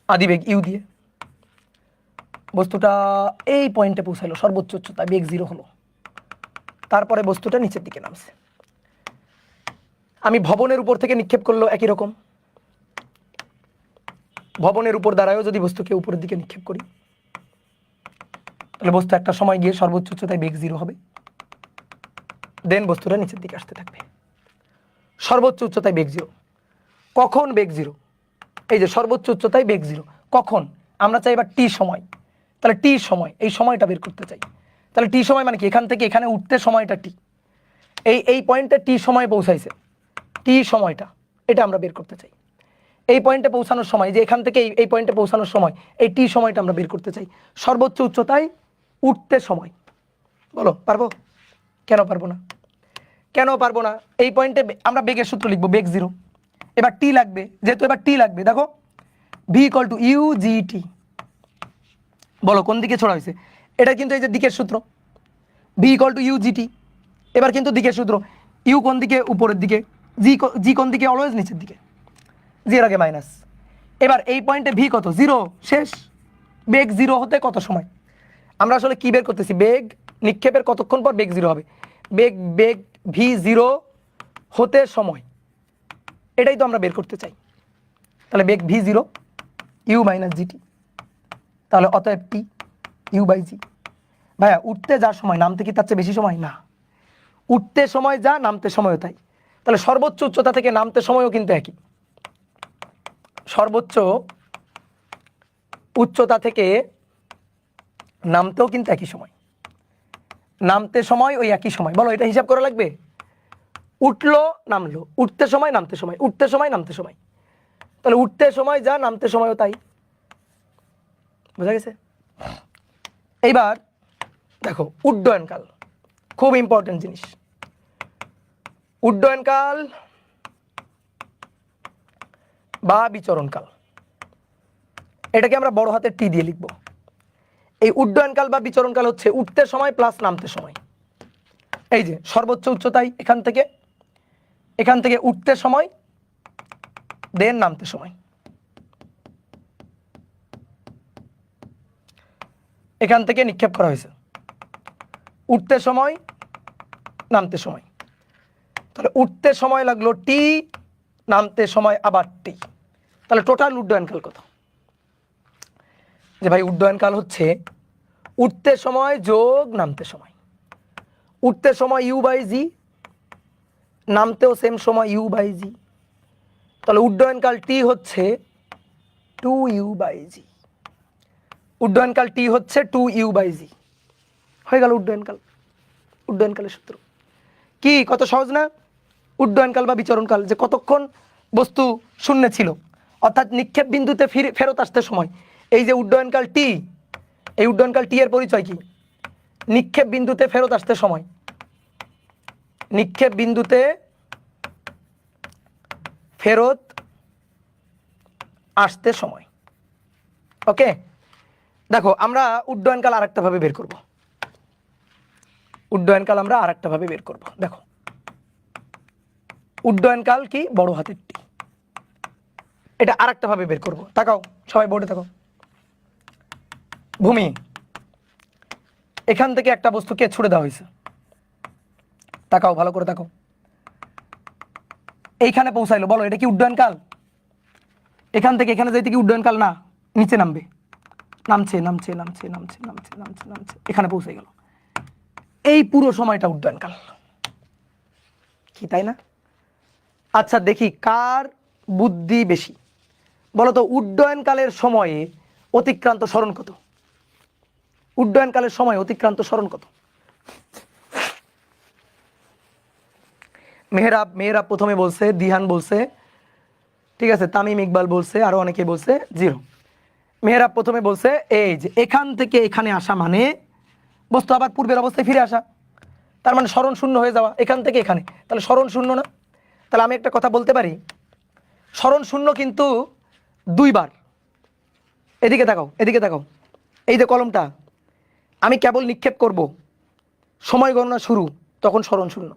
আদিবেগ ইউ দিয়ে, বস্তুটা এই পয়েন্টে পৌঁছালো, সর্বোচ্চ উচ্চতায় বেগ 0 হলো, তারপরে বস্তুটা নিচের দিকে নামছে। আমি ভবনের উপর থেকে নিক্ষেপ করলো একই রকম, ভবনের উপর দাঁড়ায়ও যদি বস্তুকে উপরের দিকে নিক্ষেপ করি, তাহলে বস্তু একটা সময় গিয়ে সর্বোচ্চ উচ্চতায় বেগ 0 হবে, দেন বস্তুটা নিচের দিকে আসতে থাকবে। সর্বোচ্চ উচ্চতায় বেগ 0, কখন বেগ 0? এই যে সর্বোচ্চ উচ্চতায় বেগ 0 কখন? আমরা চাই এবার টি সময়, তাহলে টি সময়, এই সময়টা বের করতে চাই। তাহলে টি সময় মানে কি? এখান থেকে এখানে উঠতে সময়টা টি, এই পয়েন্টে টি সময় পৌঁছাইছে, টি সময়টা এটা আমরা বের করতে চাই। এই পয়েন্টে পৌঁছানোর সময়, যে এখান থেকে এই পয়েন্টে পৌঁছানোর সময়, এই টি সময়টা আমরা বের করতে চাই। সর্বোচ্চ উচ্চতায় উঠতে সময়, বলো পারবো? কেন পারবো না? কেন পারবো না? এই পয়েন্টে আমরা বেগের সূত্র লিখবো, বেগ 0, এবার টি লাগবে, যেহেতু এবার টি লাগবে, দেখো V equal to U G T. বলো কোন দিকে ছোড়া হয়েছে? এটা কিন্তু এই যে দিকের সূত্র, V equal to U G T, এবার কিন্তু দিকের সূত্র, ইউ কোন দিকে? উপরের দিকে, জি কোন দিকে? অলওয়েজ নিচের দিকে, জি এর আগে মাইনাস। এবার এই পয়েন্টে ভি কত? 0, শেষ। বেগ 0 হতে কত সময়? আমরা আসলে কি বের করতেছি? বেগ নিক্ষেপের কতক্ষণ পর বেগ 0 হবে? বেগ বেগ ভি 0 হতে সময়, এটাই তো আমরা বের করতে চাই। তাহলে বেগ ভি 0 ইউ মাইনাস জিটি, তাহলে অতএব টি ইউ বাই জি। ভাইয়া উঠতে যার সময়, নামতে কি তার চেয়ে বেশি সময়? না, উঠতে সময় যা, নামতে সময়ও তাই। তাহলে সর্বোচ্চ উচ্চতা থেকে নামতে সময়ও কিন্তু একই, সর্বোচ্চ উচ্চতা থেকে নামতেও কিন্তু একই সময়, নামতে সময় ওই একই সময়। বলো এটা হিসাব করা লাগবে, উঠলো নামলো, উঠতে সময় নামতে সময়, উঠতে সময় নামতে সময়, তাহলে উঠতে সময় যা, নামতে সময়ও তাই। বোঝা গেছে? এইবার দেখো উড্ডয়নকাল, খুব ইম্পর্টেন্ট জিনিস। উড্ডয়নকাল বা বিচরণকাল, এটাকে আমরা বড় হাতের টি দিয়ে লিখব। এই উড্ডয়নকাল বা বিচরণকাল হচ্ছে উঠতে সময় প্লাস নামতে সময়। এই যে সর্বোচ্চ উচ্চতায় এখান থেকে উঠতে সময়, দেন নামতে সময়, এখান থেকে নিক্ষেপ করা হয়েছে, উঠতে সময় নামতে সময়, তাহলে উঠতে সময় লাগলো টি, নামতে সময় আবার টি, তাহলে টোটাল উড্ডয়নকাল কত? যে ভাই উড্ডয়নকাল হচ্ছে উঠতে সময় যোগ নামতে সময়, উঠতে সময় ইউ বাই জি, নামতেও সেম সময় ইউ বাই জি, তাহলে উড্ডয়নকাল টি হচ্ছে 2u বাই জি। উড্ডয়নকাল টি হচ্ছে 2u বাই জি, হয়ে গেল উড্ডয়নকাল, উড্ডয়নকালের সূত্র। কি কত সহজ না? উড্ডয়নকাল বা বিচরণকাল, যে কতক্ষণ বস্তু শূন্যে ছিল, অর্থাৎ নিক্ষেপ বিন্দুতে ফেরত আসতে সময়। এই যে উড্ডয়নকাল টি, এই উড্ডয়নকাল টি এর পরিচয় কি? নিক্ষেপ বিন্দুতে ফেরত আসতে সময়, নিক্ষেপ বিন্দুতে ফেরত আসতে সময়। ওকে, দেখো আমরা উড্ডয়নকাল আরেকটা ভাবে বের করব। উড্ডয়নকাল আমরা আর একটা ভাবে বের করব। দেখো উড্ডয়নকাল কি, বড় হাতের টি, এটা আর একটা ভাবে বের করব। তাকাও সবাই বোর্ডে তাকাও। ভূমি, এখান থেকে একটা বস্তুকে ছুড়ে দেওয়া হয়েছে, তাকাও ভালো করে তাকাও, এইখানে পৌঁছাইলো, বলো এটা কি উড্ডয়নকাল? এখান থেকে এখানে যাইতে কি উড্ডয়নকাল না? নিচে নামবে, নামছে নামছে নামছে নামছে নামছে নামছে নামছে, এখানে পৌঁছে গেল, এই পুরো সময়টা উড্ডয়নকাল, কি তাই না? আচ্ছা দেখি কার বুদ্ধি বেশি, বলো তো উড্ডয়নকালের সময়ে অতিক্রান্ত স্মরণ কত? উড্ডয়নকালের সময় অতিক্রান্ত স্মরণ কত? মেহরাব প্রথমে বলছে, দিহান বলছে, ঠিক আছে, তামিম ইকবাল বলছে, আরো অনেকে বলছে 0। মেহরাব প্রথমে বলছে এই যে এখান থেকে এখানে আসা মানে বস্তু আবার পূর্বের অবস্থায় ফিরে আসা, তার মানে স্মরণ শূন্য হয়ে যাওয়া, এখান থেকে এখানে, তাহলে স্মরণ শূন্য না? তাহলে আমি একটা কথা বলতে পারি, স্মরণ শূন্য কিন্তু 2 বার। এদিকে তাকাও, এদিকে তাকাও, এই যে কলমটা আমি কেবল নিক্ষেপ করব, সময় গণনা শুরু, তখন স্মরণ শূন্য।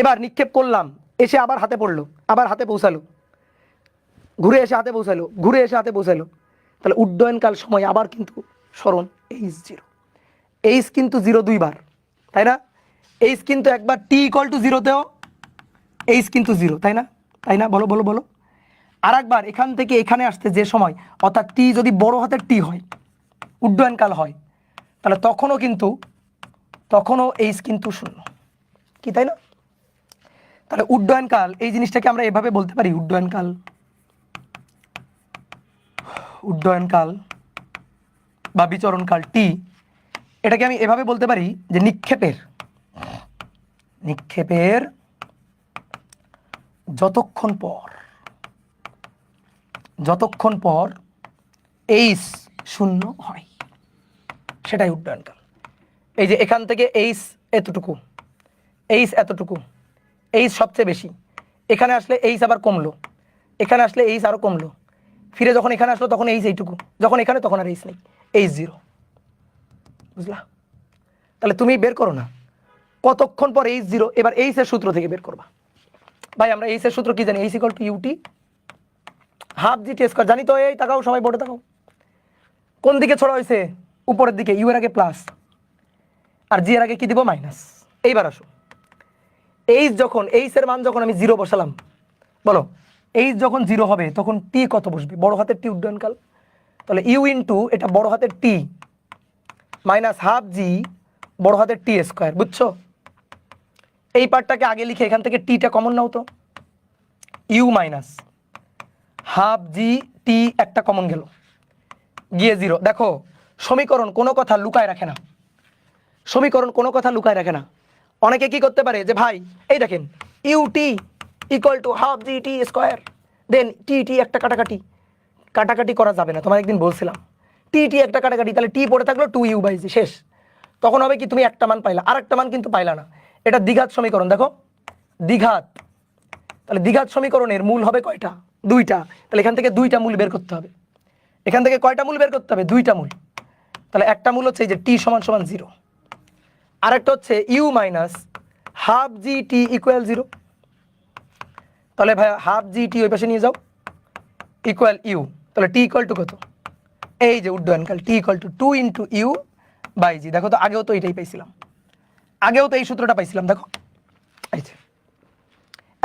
এবার নিক্ষেপ করলাম, এসে আবার হাতে পড়লো, আবার হাতে পৌঁছালো, ঘুরে এসে হাতে পৌঁছালো, ঘুরে এসে হাতে পৌঁছালো, তাহলে উড্ডয়নকাল সময় আবার কিন্তু স্মরণ H0। H কিন্তু 0 2 বার, তাই না? H কিন্তু একবার T = 0তেও H কিন্তু 0, তাই না? তাই না? বলো বলো বলো। আর একবার এখান থেকে এখানে আসতে যে সময়, অর্থাৎ T যদি বড় হাতের T হয়, উড্ডয়নকাল হয়, তাহলে তখনও H কিন্তু 0, কি তাই না? তাহলে উড্ডয়নকাল এই জিনিসটাকে আমরা এভাবে বলতে পারি, উড্ডয়নকাল বা বিচরণকাল টি, এটাকে আমি এভাবে বলতে পারি যে নিক্ষেপের যতক্ষণ পর H 0 হয় সেটাই উড্ডয়নকাল। এই যে এখান থেকে H এতটুকু, H সবচেয়ে বেশি, এখানে আসলে H আবার কমলো, এখানে আসলে H আরো কমলো, ফিরে যখন এখানে আসলো তখন H এইটুকু, যখন এখানে তখন আর H নেই, H0, বুঝলা? তাহলে তুমি বের করো না কতক্ষণ পর H0, এবার H এর সূত্র থেকে বের করবা। ভাই আমরা H এর সূত্র কি জানি? H = UT ½ G² জানি তো। এই তাকাও সবাই বোর্ডে তাকাও, কোন দিকে ছড়া হয়েছে? উপরের দিকে, ইউ এর আগে প্লাস আর জি এর আগে কি দিব? মাইনাস। এইবার আসো, H এর মান যখন আমি 0 বসালাম, বলো H যখন 0 হবে তখন T কত বসবে? বড় হাতের টি উড্ডয়নকাল, তাহলে ইউ ইন্টু এটা বড় হাতের টি মাইনাস ½ G বড় হাতের T², বুঝছো? এই পার্টটাকে আগে লিখে এখান থেকে টিটা কমন নাও তো, ইউ মাইনাস ½ G T একটা কমন গেল, গিয়ে 0। দেখো সমীকরণ কোনো কথা লুকায় রাখে না, অনেকে কি করতে পারে যে ভাই এই দেখেন UT = ½ G T², দেন টি একটা কাটাকাটি করা যাবে না, তোমার একদিন বলছিলাম টি একটা কাটাকাটি, তাহলে টি পড়ে থাকলো 2U/G, শেষ। তখন হবে কি, তুমি একটা মান পাইলা, আর একটা মান কিন্তু পাইলা না, এটা দ্বিঘাত সমীকরণ। দেখো দ্বিঘাত, তাহলে দ্বিঘাত সমীকরণের মূল হবে কয়টা? 2টা, তাহলে এখান থেকে 2টা মূল বের করতে হবে। এখান থেকে কয়টা মূল বের করতে হবে? 2টা মূল। তাহলে একটা মূল হচ্ছে এই যে T = 0, আর একটা হচ্ছে U মাইনাস ½ G T = 0। তাহলে ভাই ½ G T ওই পাশে নিয়ে যাও, ইকুয়াল ইউ, তাহলে T = কত? এই যে উড্ডয়নকাল T = 2 × U/G। দেখো তো আগেও তো এটাই পাইছিলাম, আগেও তো এই সূত্রটা পাইছিলাম, দেখো এই যে।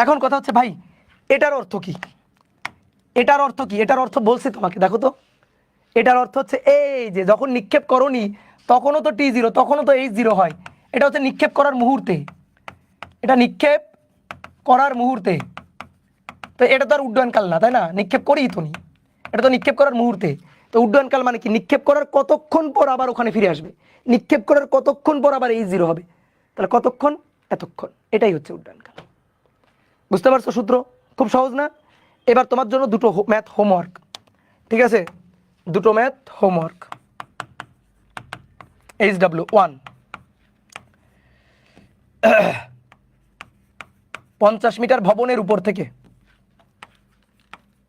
এখন কথা হচ্ছে ভাই এটার অর্থ কি? এটার অর্থ বলছি তোমাকে, দেখো তো এটার অর্থ হচ্ছে এই যে যখন নিক্ষেপ করনি তখনও তো T0, তখনও তো H0 হয়, এটা হচ্ছে নিক্ষেপ করার মুহূর্তে, তো এটা তো আর উড্ডয়নকাল না, তাই না? নিক্ষেপ করেই তো নি, এটা তো নিক্ষেপ করার মুহূর্তে। তো উড্ডয়নকাল মানে কি? নিক্ষেপ করার কতক্ষণ পর আবার ওখানে ফিরে আসবে, নিক্ষেপ করার কতক্ষণ পর আবার H0 হবে, তাহলে কতক্ষণ? এতক্ষণ, এটাই হচ্ছে উড্ডয়নকাল। বুঝতে পারছো সূত্র? খুব সহজ না? এবার তোমার জন্য দুটো ম্যাথ হোমওয়ার্ক, ঠিক আছে? দুটো ম্যাথ হোমওয়ার্ক। HW1 50 মিটার ভবনের উপর থেকে,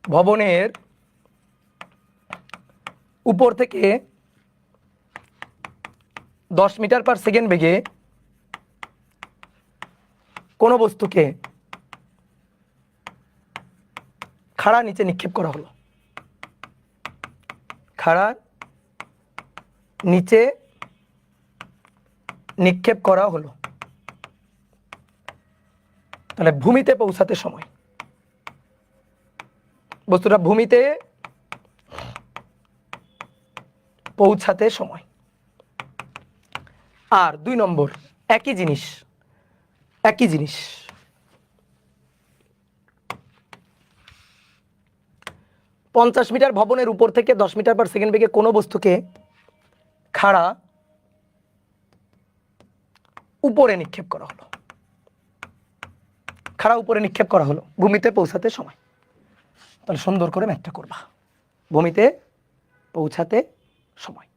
ভবনের উপর থেকে 10 মিটার/সেকেন্ড বেগে কোনো বস্তুকে খাড়া নিচে নিক্ষেপ করা হলো, খাড়া নিচে নিক্ষেপ করা হলো, তাহলে ভূমিতে পৌঁছাতে সময়, বস্তুটা ভূমিতে পৌঁছাতে সময়। আর 2 নম্বর, একই জিনিস 50 মিটার ভবনের উপর থেকে 10 মিটার পার সেকেন্ড বেগে কোনো বস্তুকে খাড়া উপরে নিক্ষেপ করা হলো, খাড়া উপরে নিক্ষেপ করা হলো ভূমিতে পৌঁছাতে সময়। তাহলে সুন্দর করে ম্যাথটা করবা, ভূমিতে পৌঁছাতে সময়,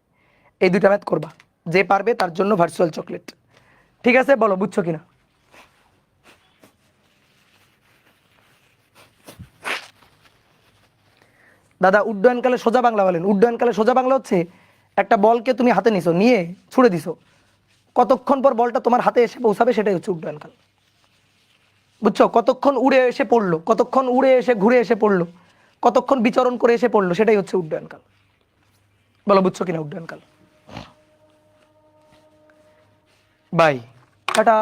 এই 2টা ম্যাথ করবা। যে পারবে তার জন্য ভার্চুয়াল চকলেট। ঠিক আছে, বলো বুঝছো কিনা? দাদা উড্ডয়নকালে সোজা বাংলা বলেন। উড্ডয়নকালে সোজা বাংলা হচ্ছে একটা বলকে তুমি হাতে নিছো, নিয়ে ছুড়ে দিছো, কতক্ষণ পর বলটা তোমার হাতে এসে পৌঁছাবে সেটাই হচ্ছে উড্ডয়নকাল। বুঝছো? কতক্ষণ উড়ে এসে পড়লো, কতক্ষণ উড়ে এসে ঘুরে এসে পড়লো, কতক্ষণ বিচরণ করে এসে পড়লো, সেটাই হচ্ছে উড্ডয়নকাল। বলো বুঝছো কিনা উড্ডয়নকাল? By, tata.